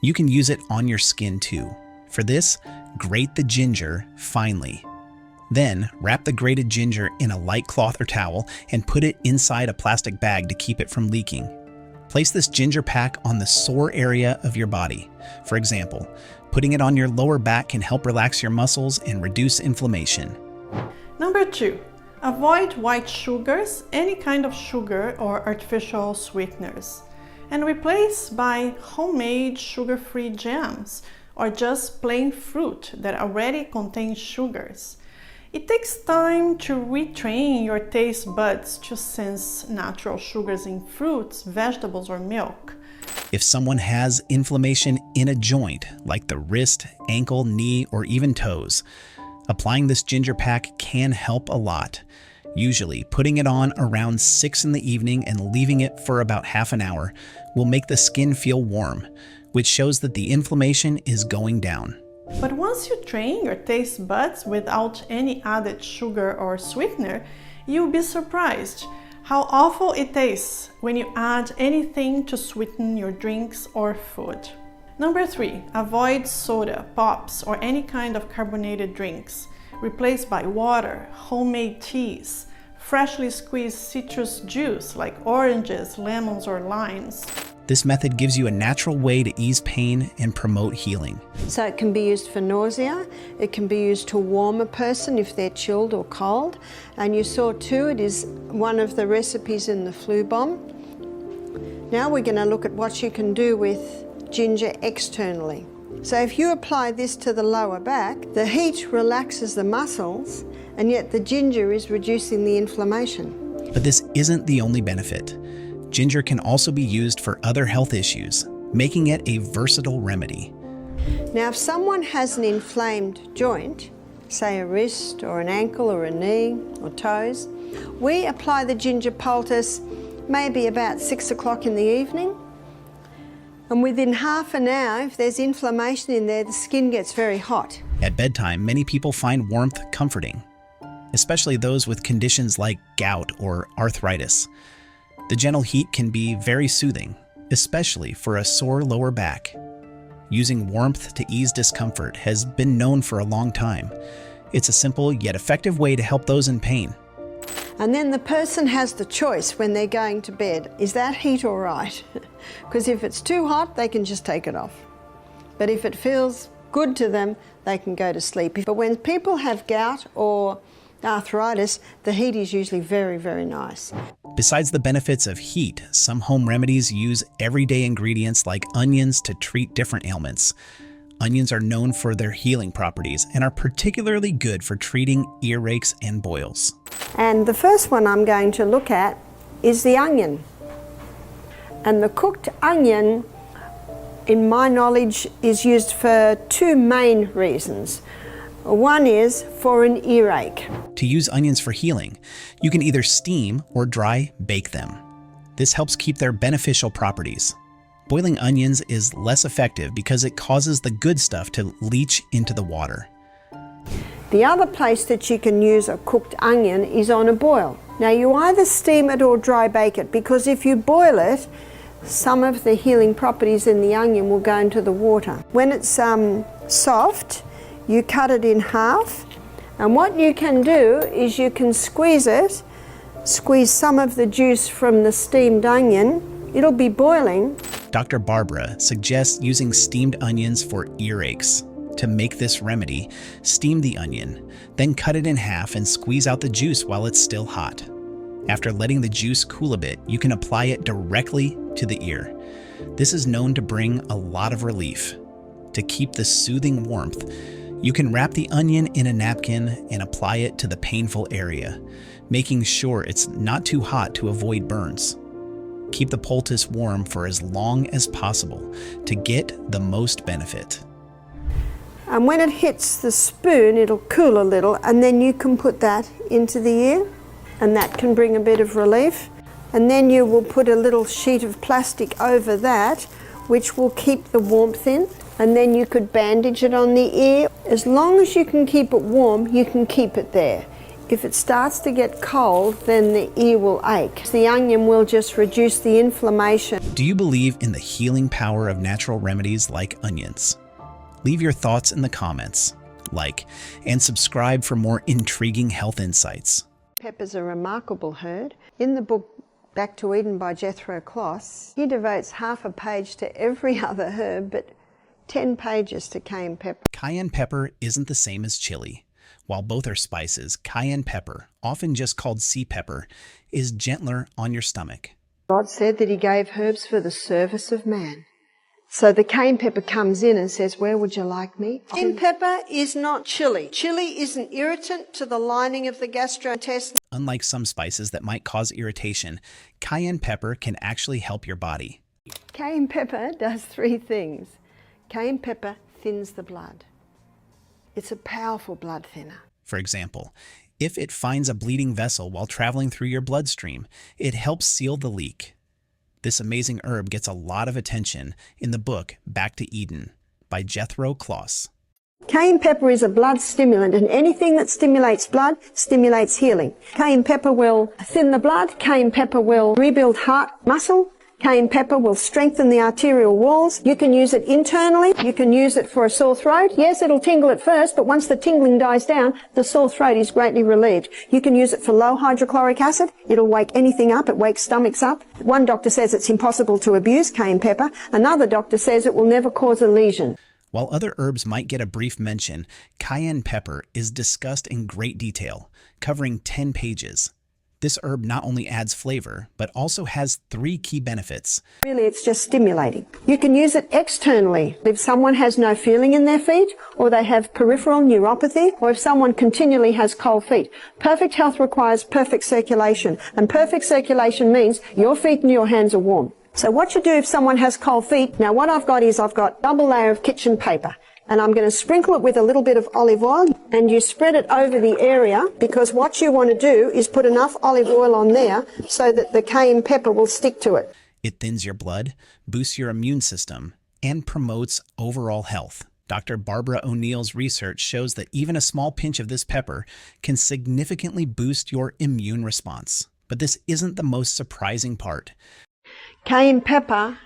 You can use it on your skin too. For this, grate the ginger finely. Then, wrap the grated ginger in a light cloth or towel and put it inside a plastic bag to keep it from leaking. Place this ginger pack on the sore area of your body. For example, putting it on your lower back can help relax your muscles and reduce inflammation. Number 2. Avoid white sugars, any kind of sugar or artificial sweeteners, and replace by homemade sugar-free jams or just plain fruit that already contains sugars. It takes time to retrain your taste buds to sense natural sugars in fruits, vegetables, or milk. If someone has inflammation in a joint, like the wrist, ankle, knee, or even toes, applying this ginger pack can help a lot. Usually, putting it on around 6 in the evening and leaving it for about half an hour will make the skin feel warm, which shows that the inflammation is going down. But once you train your taste buds without any added sugar or sweetener, you'll be surprised how awful it tastes when you add anything to sweeten your drinks or food. Number 3, avoid soda, pops, or any kind of carbonated drinks. Replace by water, homemade teas, freshly squeezed citrus juice like oranges, lemons, or limes. This method gives you a natural way to ease pain and promote healing. So it can be used for nausea, it can be used to warm a person if they're chilled or cold. And you saw too, it is one of the recipes in the flu bomb. Now we're going to look at what you can do with ginger externally. So if you apply this to the lower back, the heat relaxes the muscles and yet the ginger is reducing the inflammation. But this isn't the only benefit. Ginger can also be used for other health issues, making it a versatile remedy. Now if someone has an inflamed joint, say a wrist or an ankle or a knee or toes, we apply the ginger poultice maybe about 6 o'clock in the evening. And within half an hour, if there's inflammation in there, the skin gets very hot. At bedtime, many people find warmth comforting, especially those with conditions like gout or arthritis. The gentle heat can be very soothing, especially for a sore lower back. Using warmth to ease discomfort has been known for a long time. It's a simple yet effective way to help those in pain. And then the person has the choice when they're going to bed. Is that heat all right? Because if it's too hot, they can just take it off. But if it feels good to them, they can go to sleep. But when people have gout or arthritis, the heat is usually very, very nice. Besides the benefits of heat, some home remedies use everyday ingredients like onions to treat different ailments. Onions are known for their healing properties and are particularly good for treating earaches and boils. And the first one I'm going to look at is the onion. And the cooked onion, in my knowledge, is used for two main reasons. One is for an earache. To use onions for healing, you can either steam or dry bake them. This helps keep their beneficial properties. Boiling onions is less effective because it causes the good stuff to leach into the water. The other place that you can use a cooked onion is on a boil. Now you either steam it or dry bake it, because if you boil it, some of the healing properties in the onion will go into the water. When it's soft, you cut it in half, and what you can do is you can squeeze it, squeeze some of the juice from the steamed onion. It'll be boiling. Dr. Barbara suggests using steamed onions for earaches. To make this remedy, steam the onion, then cut it in half and squeeze out the juice while it's still hot. After letting the juice cool a bit, you can apply it directly to the ear. This is known to bring a lot of relief. To keep the soothing warmth, you can wrap the onion in a napkin and apply it to the painful area, making sure it's not too hot to avoid burns. Keep the poultice warm for as long as possible to get the most benefit. And when it hits the spoon, it'll cool a little, and then you can put that into the ear, and that can bring a bit of relief. And then you will put a little sheet of plastic over that, which will keep the warmth in, and then you could bandage it on the ear. As long as you can keep it warm, you can keep it there. If it starts to get cold, then the ear will ache. The onion will just reduce the inflammation. Do you believe in the healing power of natural remedies like onions? Leave your thoughts in the comments, like, and subscribe for more intriguing health insights. Pepper's a remarkable herb. In the book Back to Eden by Jethro Kloss, he devotes half a page to every other herb, but 10 pages to cayenne pepper. Cayenne pepper isn't the same as chili. While both are spices, cayenne pepper, often just called sea pepper, is gentler on your stomach. God said that he gave herbs for the service of man. So the cayenne pepper comes in and says, where would you like me? Cayenne pepper is not chili. Chili is an irritant to the lining of the gastrointestinal. Unlike some spices that might cause irritation, cayenne pepper can actually help your body. Cayenne pepper does three things. Cayenne pepper thins the blood. It's a powerful blood thinner. For example, if it finds a bleeding vessel while traveling through your bloodstream, it helps seal the leak. This amazing herb gets a lot of attention in the book Back to Eden by Jethro Kloss. Cayenne pepper is a blood stimulant, and anything that stimulates blood stimulates healing. Cayenne pepper will thin the blood. Cayenne pepper will rebuild heart muscle. Cayenne pepper will strengthen the arterial walls. You can use it internally. You can use it for a sore throat. Yes, it'll tingle at first, but once the tingling dies down, the sore throat is greatly relieved. You can use it for low hydrochloric acid. It'll wake anything up. It wakes stomachs up. One doctor says it's impossible to abuse cayenne pepper. Another doctor says it will never cause a lesion. While other herbs might get a brief mention, cayenne pepper is discussed in great detail, covering 10 pages. This herb not only adds flavor, but also has 3 key benefits. Really, it's just stimulating. You can use it externally. If someone has no feeling in their feet, or they have peripheral neuropathy, or if someone continually has cold feet. Perfect health requires perfect circulation, and perfect circulation means your feet and your hands are warm. So what you do if someone has cold feet, now what I've got is I've got double layer of kitchen paper. And I'm going to sprinkle it with a little bit of olive oil, and you spread it over the area, because what you want to do is put enough olive oil on there so that the cayenne pepper will stick to it. It thins your blood, boosts your immune system, and promotes overall health. Dr. Barbara O'Neill's research shows that even a small pinch of this pepper can significantly boost your immune response. But this isn't the most surprising part. Cayenne pepper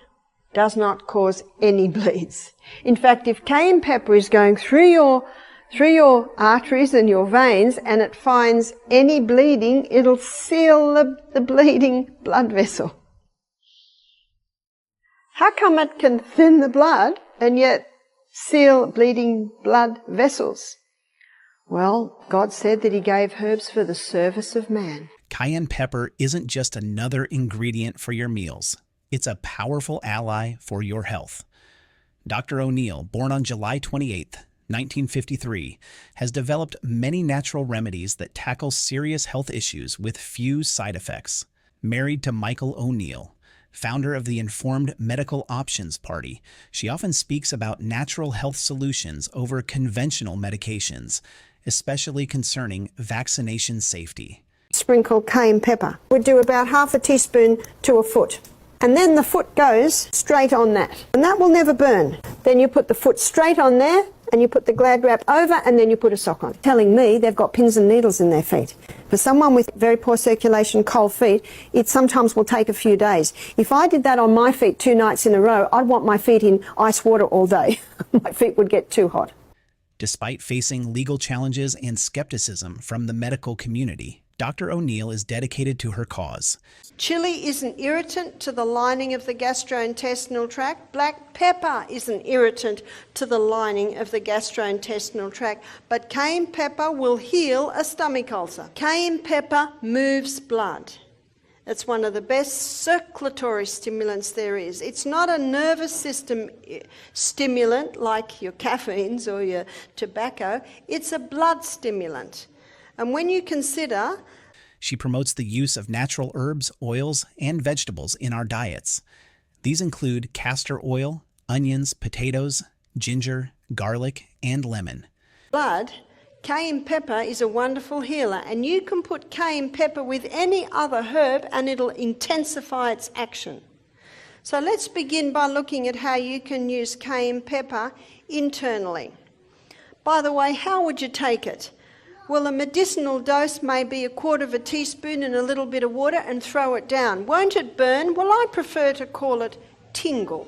does not cause any bleeds. In fact, if cayenne pepper is going through your arteries and your veins and it finds any bleeding, it'll seal the bleeding blood vessel. How come it can thin the blood and yet seal bleeding blood vessels? Well, God said that he gave herbs for the service of man. Cayenne pepper isn't just another ingredient for your meals. It's a powerful ally for your health. Dr. O'Neill, born on July 28, 1953, has developed many natural remedies that tackle serious health issues with few side effects. Married to Michael O'Neill, Founder of the Informed Medical Options Party, she often speaks about natural health solutions over conventional medications, especially concerning vaccination safety. Sprinkle cayenne pepper. We'd do about half a teaspoon to a foot. And then the foot goes straight on that. And that will never burn. Then you put the foot straight on there and you put the Glad wrap over and then you put a sock on. Telling me they've got pins and needles in their feet. For someone with very poor circulation, cold feet, it sometimes will take a few days. If I did that on my feet 2 nights in a row, I'd want my feet in ice water all day. My feet would get too hot. Despite facing legal challenges and skepticism from the medical community, Dr. O'Neill is dedicated to her cause. Chili is an irritant to the lining of the gastrointestinal tract. Black pepper is an irritant to the lining of the gastrointestinal tract. But cayenne pepper will heal a stomach ulcer. Cayenne pepper moves blood. It's one of the best circulatory stimulants there is. It's not a nervous system stimulant like your caffeines or your tobacco. It's a blood stimulant. And when you consider... She promotes the use of natural herbs, oils, and vegetables in our diets. These include castor oil, onions, potatoes, ginger, garlic, and lemon. Blood, cayenne pepper is a wonderful healer, and you can put cayenne pepper with any other herb and it'll intensify its action. So let's begin by looking at how you can use cayenne pepper internally. By the way, how would you take it? Well, a medicinal dose may be 1/4 teaspoon in a little bit of water and throw it down. Won't it burn? Well, I prefer to call it tingle.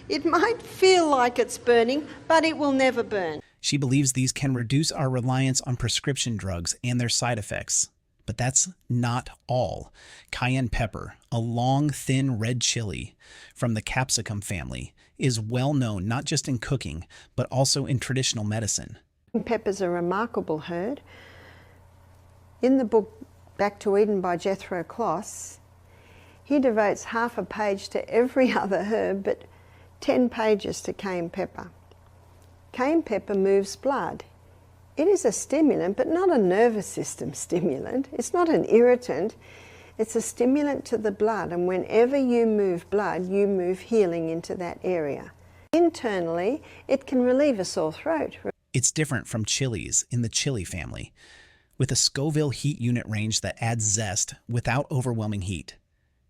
It might feel like it's burning, but it will never burn. She believes these can reduce our reliance on prescription drugs and their side effects. But that's not all. Cayenne pepper, a long, thin red chili from the capsicum family, is well known not just in cooking, but also in traditional medicine. Pepper's a remarkable herb. In the book Back to Eden by Jethro Kloss, he devotes half a page to every other herb, but 10 pages to cayenne pepper. Cayenne pepper moves blood. It is a stimulant, but not a nervous system stimulant. It's not an irritant. It's a stimulant to the blood, and whenever you move blood, you move healing into that area. Internally, it can relieve a sore throat. It's different from chilies in the chili family, with a Scoville heat unit range that adds zest without overwhelming heat.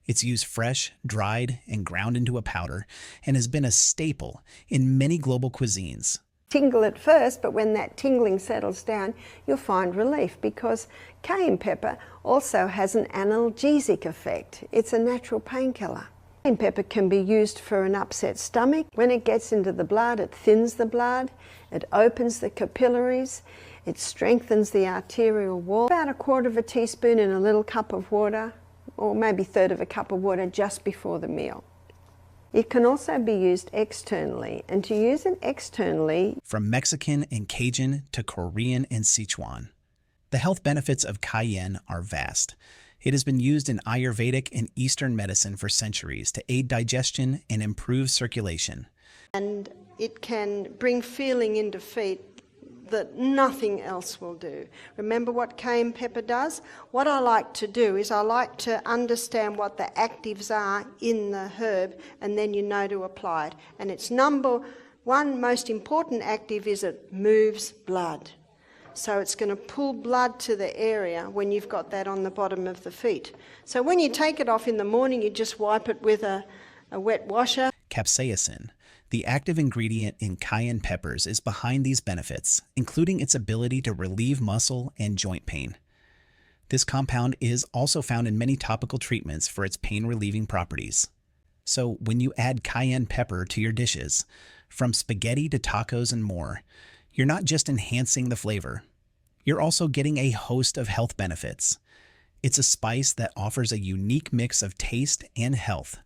It's used fresh, dried, and ground into a powder, and has been a staple in many global cuisines. Tingle at first, but when that tingling settles down, you'll find relief, because cayenne pepper also has an analgesic effect. It's a natural painkiller. Cayenne pepper can be used for an upset stomach. When it gets into the blood, it thins the blood, it opens the capillaries, it strengthens the arterial wall. About 1/4 teaspoon in a little cup of water, or maybe 1/3 cup of water just before the meal. It can also be used externally, and to use it externally... From Mexican and Cajun to Korean and Sichuan, the health benefits of cayenne are vast. It has been used in Ayurvedic and Eastern medicine for centuries to aid digestion and improve circulation. And it can bring feeling into feet that nothing else will do. Remember what cayenne pepper does? What I like to do is I like to understand what the actives are in the herb, and then you know to apply it. And its number one most important active is it moves blood. So it's going to pull blood to the area when you've got that on the bottom of the feet. So when you take it off in the morning, you just wipe it with a wet washer. Capsaicin, the active ingredient in cayenne peppers, is behind these benefits, including its ability to relieve muscle and joint pain. This compound is also found in many topical treatments for its pain-relieving properties. So when you add cayenne pepper to your dishes, from spaghetti to tacos and more, you're not just enhancing the flavor, you're also getting a host of health benefits. It's a spice that offers a unique mix of taste and health,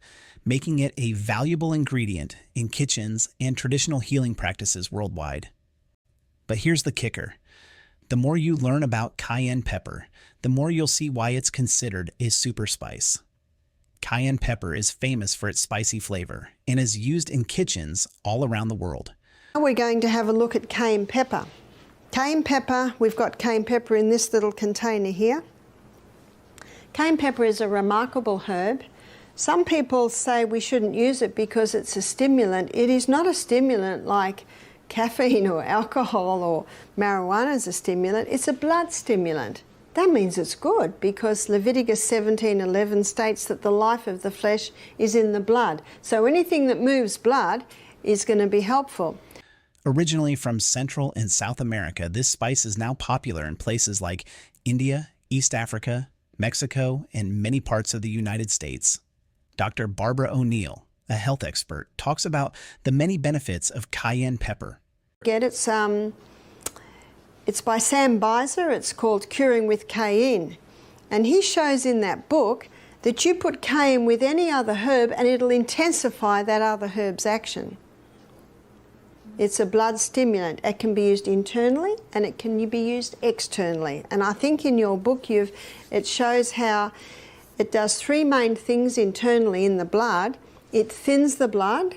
making it a valuable ingredient in kitchens and traditional healing practices worldwide. But here's the kicker. The more you learn about cayenne pepper, the more you'll see why it's considered a super spice. Cayenne pepper is famous for its spicy flavor and is used in kitchens all around the world. Now we're going to have a look at cayenne pepper. Cayenne pepper, we've got cayenne pepper in this little container here. Cayenne pepper is a remarkable herb. Some people say we shouldn't use it because it's a stimulant. It is not a stimulant like caffeine or alcohol or marijuana is a stimulant. It's a blood stimulant. That means it's good because Leviticus 17:11 states that the life of the flesh is in the blood. So anything that moves blood is going to be helpful. Originally from Central and South America, this spice is now popular in places like India, East Africa, Mexico, and many parts of the United States. Dr. Barbara O'Neill, a health expert, talks about the many benefits of cayenne pepper. It's by Sam Beiser. It's called Curing with Cayenne. And he shows in that book that you put cayenne with any other herb and it'll intensify that other herb's action. It's a blood stimulant. It can be used internally and it can be used externally. And I think in your book it shows how it does three main things internally in the blood. It thins the blood,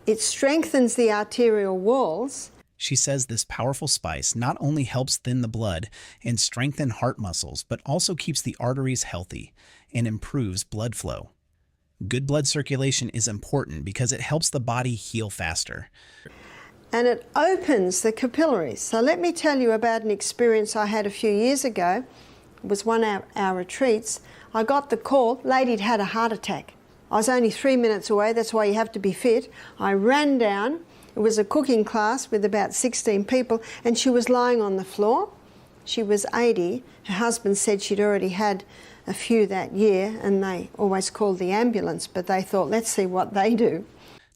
it strengthens the arterial walls. She says this powerful spice not only helps thin the blood and strengthen heart muscles, but also keeps the arteries healthy and improves blood flow. Good blood circulation is important because it helps the body heal faster. And it opens the capillaries. So let me tell you about an experience I had a few years ago. It was one of our retreats. I got the call, lady'd had a heart attack. I was only 3 minutes away, that's why you have to be fit. I ran down, it was a cooking class with about 16 people, and she was lying on the floor. She was 80. Her husband said she'd already had a few that year, and they always called the ambulance, but they thought, let's see what they do.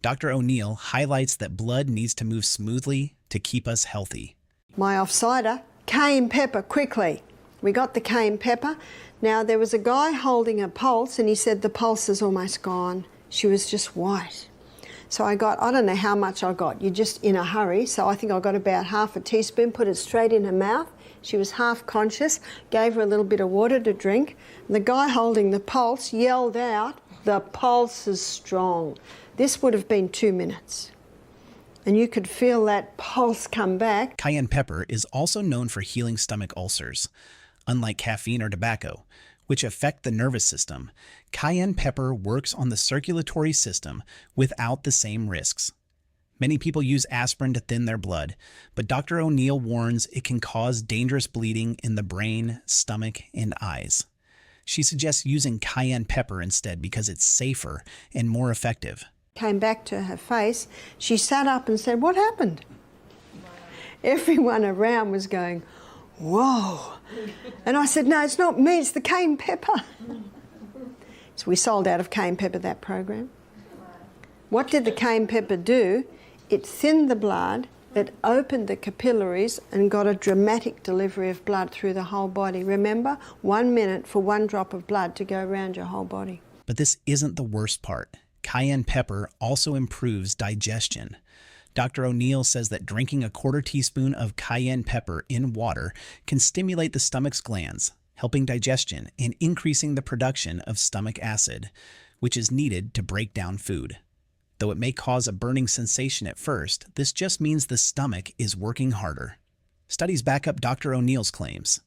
Dr. O'Neill highlights that blood needs to move smoothly to keep us healthy. My off-cider, cayenne pepper, quickly. We got the cayenne pepper. Now, there was a guy holding a pulse, and he said the pulse is almost gone. She was just white. So I don't know how much I got. You're just in a hurry. So I think I got about half a teaspoon, put it straight in her mouth. She was half conscious, gave her a little bit of water to drink. The guy holding the pulse yelled out, "The pulse is strong." This would have been 2 minutes. And you could feel that pulse come back. Cayenne pepper is also known for healing stomach ulcers. Unlike caffeine or tobacco, which affect the nervous system, cayenne pepper works on the circulatory system without the same risks. Many people use aspirin to thin their blood, but Dr. O'Neill warns it can cause dangerous bleeding in the brain, stomach, and eyes. She suggests using cayenne pepper instead because it's safer and more effective. Came back to her face. She sat up and said, "What happened?" Everyone around was going, "Whoa." And I said, "No, it's not me, it's the cayenne pepper." So we sold out of cayenne pepper that program. What did the cayenne pepper do? It thinned the blood, it opened the capillaries and got a dramatic delivery of blood through the whole body. Remember, 1 minute for 1 drop of blood to go around your whole body. But this isn't the worst part. Cayenne pepper also improves digestion. Dr. O'Neill says that drinking a 1/4 teaspoon of cayenne pepper in water can stimulate the stomach's glands, helping digestion and increasing the production of stomach acid, which is needed to break down food. Though it may cause a burning sensation at first, this just means the stomach is working harder. Studies back up Dr. O'Neill's claims.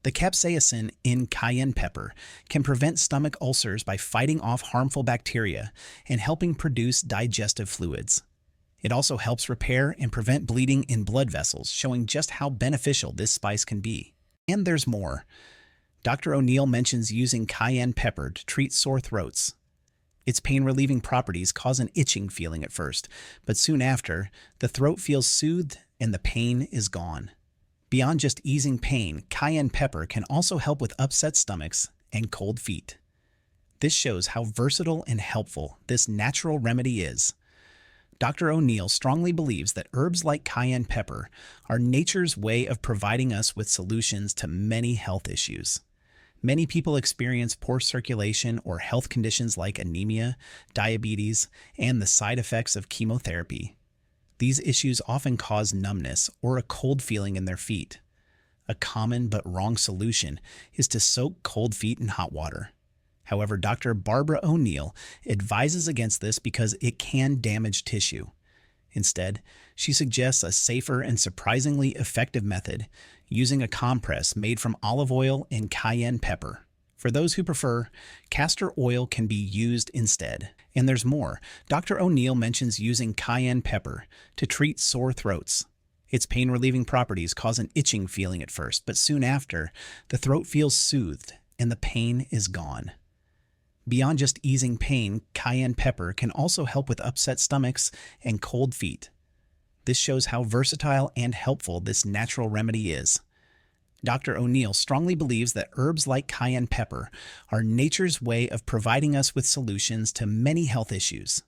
The capsaicin in cayenne pepper can prevent stomach ulcers by fighting off harmful bacteria and helping produce digestive fluids. It also helps repair and prevent bleeding in blood vessels, showing just how beneficial this spice can be. And there's more. Dr. O'Neill mentions using cayenne pepper to treat sore throats. Its pain-relieving properties cause an itching feeling at first, but soon after, the throat feels soothed and the pain is gone. Beyond just easing pain, cayenne pepper can also help with upset stomachs and cold feet. This shows how versatile and helpful this natural remedy is. Dr. O'Neill strongly believes that herbs like cayenne pepper are nature's way of providing us with solutions to many health issues. Many people experience poor circulation or health conditions like anemia, diabetes, and the side effects of chemotherapy. These issues often cause numbness or a cold feeling in their feet. A common but wrong solution is to soak cold feet in hot water. However, Dr. Barbara O'Neill advises against this because it can damage tissue. Instead, she suggests a safer and surprisingly effective method, using a compress made from olive oil and cayenne pepper. For those who prefer, castor oil can be used instead. And there's more. Dr. O'Neill mentions using cayenne pepper to treat sore throats. Its pain-relieving properties cause an itching feeling at first, but soon after, the throat feels soothed and the pain is gone. Beyond just easing pain, cayenne pepper can also help with upset stomachs and cold feet. This shows how versatile and helpful this natural remedy is. Dr. O'Neill strongly believes that herbs like cayenne pepper are nature's way of providing us with solutions to many health issues.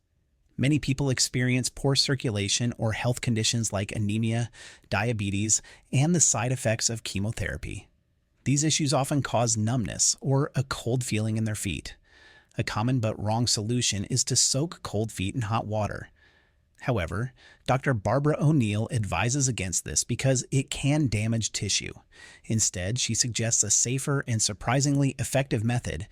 Many people experience poor circulation or health conditions like anemia, diabetes, and the side effects of chemotherapy. These issues often cause numbness or a cold feeling in their feet. A common but wrong solution is to soak cold feet in hot water. However, Dr. Barbara O'Neill advises against this because it can damage tissue. Instead, she suggests a safer and surprisingly effective method,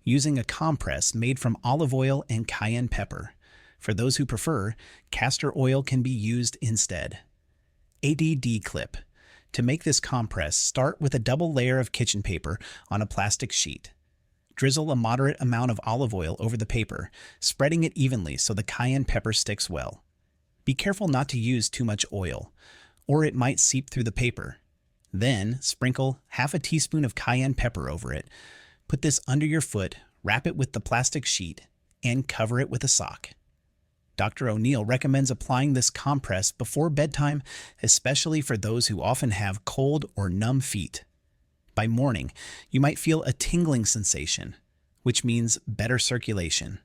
using a compress made from olive oil and cayenne pepper. For those who prefer, castor oil can be used instead. ADD clip. To make this compress, start with a double layer of kitchen paper on a plastic sheet. Drizzle a moderate amount of olive oil over the paper, spreading it evenly so the cayenne pepper sticks well. Be careful not to use too much oil, or it might seep through the paper. Then, sprinkle half a teaspoon of cayenne pepper over it. Put this under your foot, wrap it with the plastic sheet, and cover it with a sock. Dr. O'Neill recommends applying this compress before bedtime, especially for those who often have cold or numb feet. By morning, you might feel a tingling sensation, which means better circulation.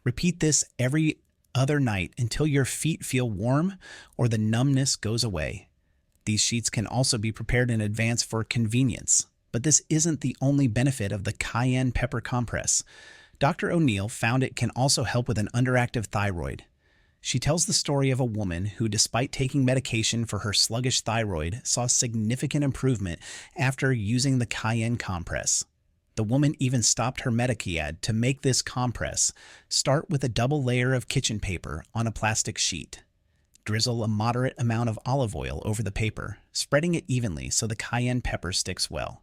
Repeat this every other night until your feet feel warm or the numbness goes away. These sheets can also be prepared in advance for convenience, but this isn't the only benefit of the cayenne pepper compress. Dr. O'Neill found it can also help with an underactive thyroid. She tells the story of a woman who, despite taking medication for her sluggish thyroid, saw significant improvement after using the cayenne compress. The woman even stopped her Medicaid to make this compress. Start with a double layer of kitchen paper on a plastic sheet. Drizzle a moderate amount of olive oil over the paper, spreading it evenly so the cayenne pepper sticks well.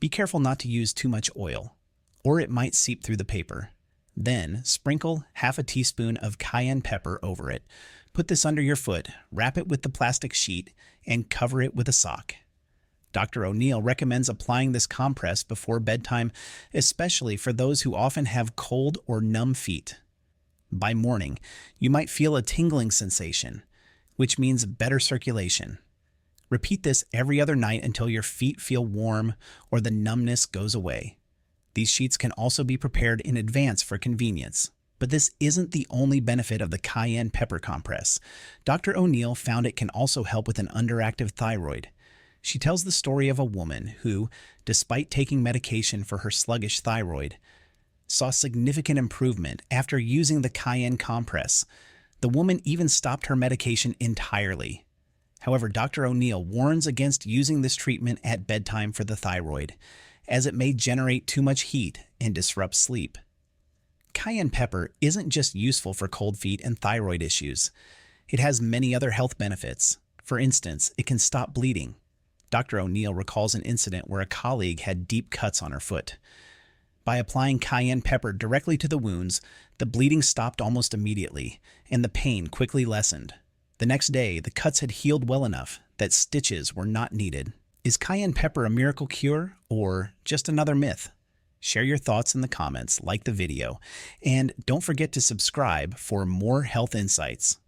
Be careful not to use too much oil, or it might seep through the paper. Then, sprinkle half a teaspoon of cayenne pepper over it. Put this under your foot, wrap it with the plastic sheet, and cover it with a sock. Dr. O'Neill recommends applying this compress before bedtime, especially for those who often have cold or numb feet. By morning, you might feel a tingling sensation, which means better circulation. Repeat this every other night until your feet feel warm or the numbness goes away. These sheets can also be prepared in advance for convenience. But this isn't the only benefit of the cayenne pepper compress. Dr. O'Neill found it can also help with an underactive thyroid. She tells the story of a woman who, despite taking medication for her sluggish thyroid, saw significant improvement after using the cayenne compress. The woman even stopped her medication entirely. However, Dr. O'Neill warns against using this treatment at bedtime for the thyroid, as it may generate too much heat and disrupt sleep. Cayenne pepper isn't just useful for cold feet and thyroid issues. It has many other health benefits. For instance, it can stop bleeding. Dr. O'Neill recalls an incident where a colleague had deep cuts on her foot. By applying cayenne pepper directly to the wounds, the bleeding stopped almost immediately, and the pain quickly lessened. The next day, the cuts had healed well enough that stitches were not needed. Is cayenne pepper a miracle cure, or just another myth? Share your thoughts in the comments, like the video, and don't forget to subscribe for more health insights.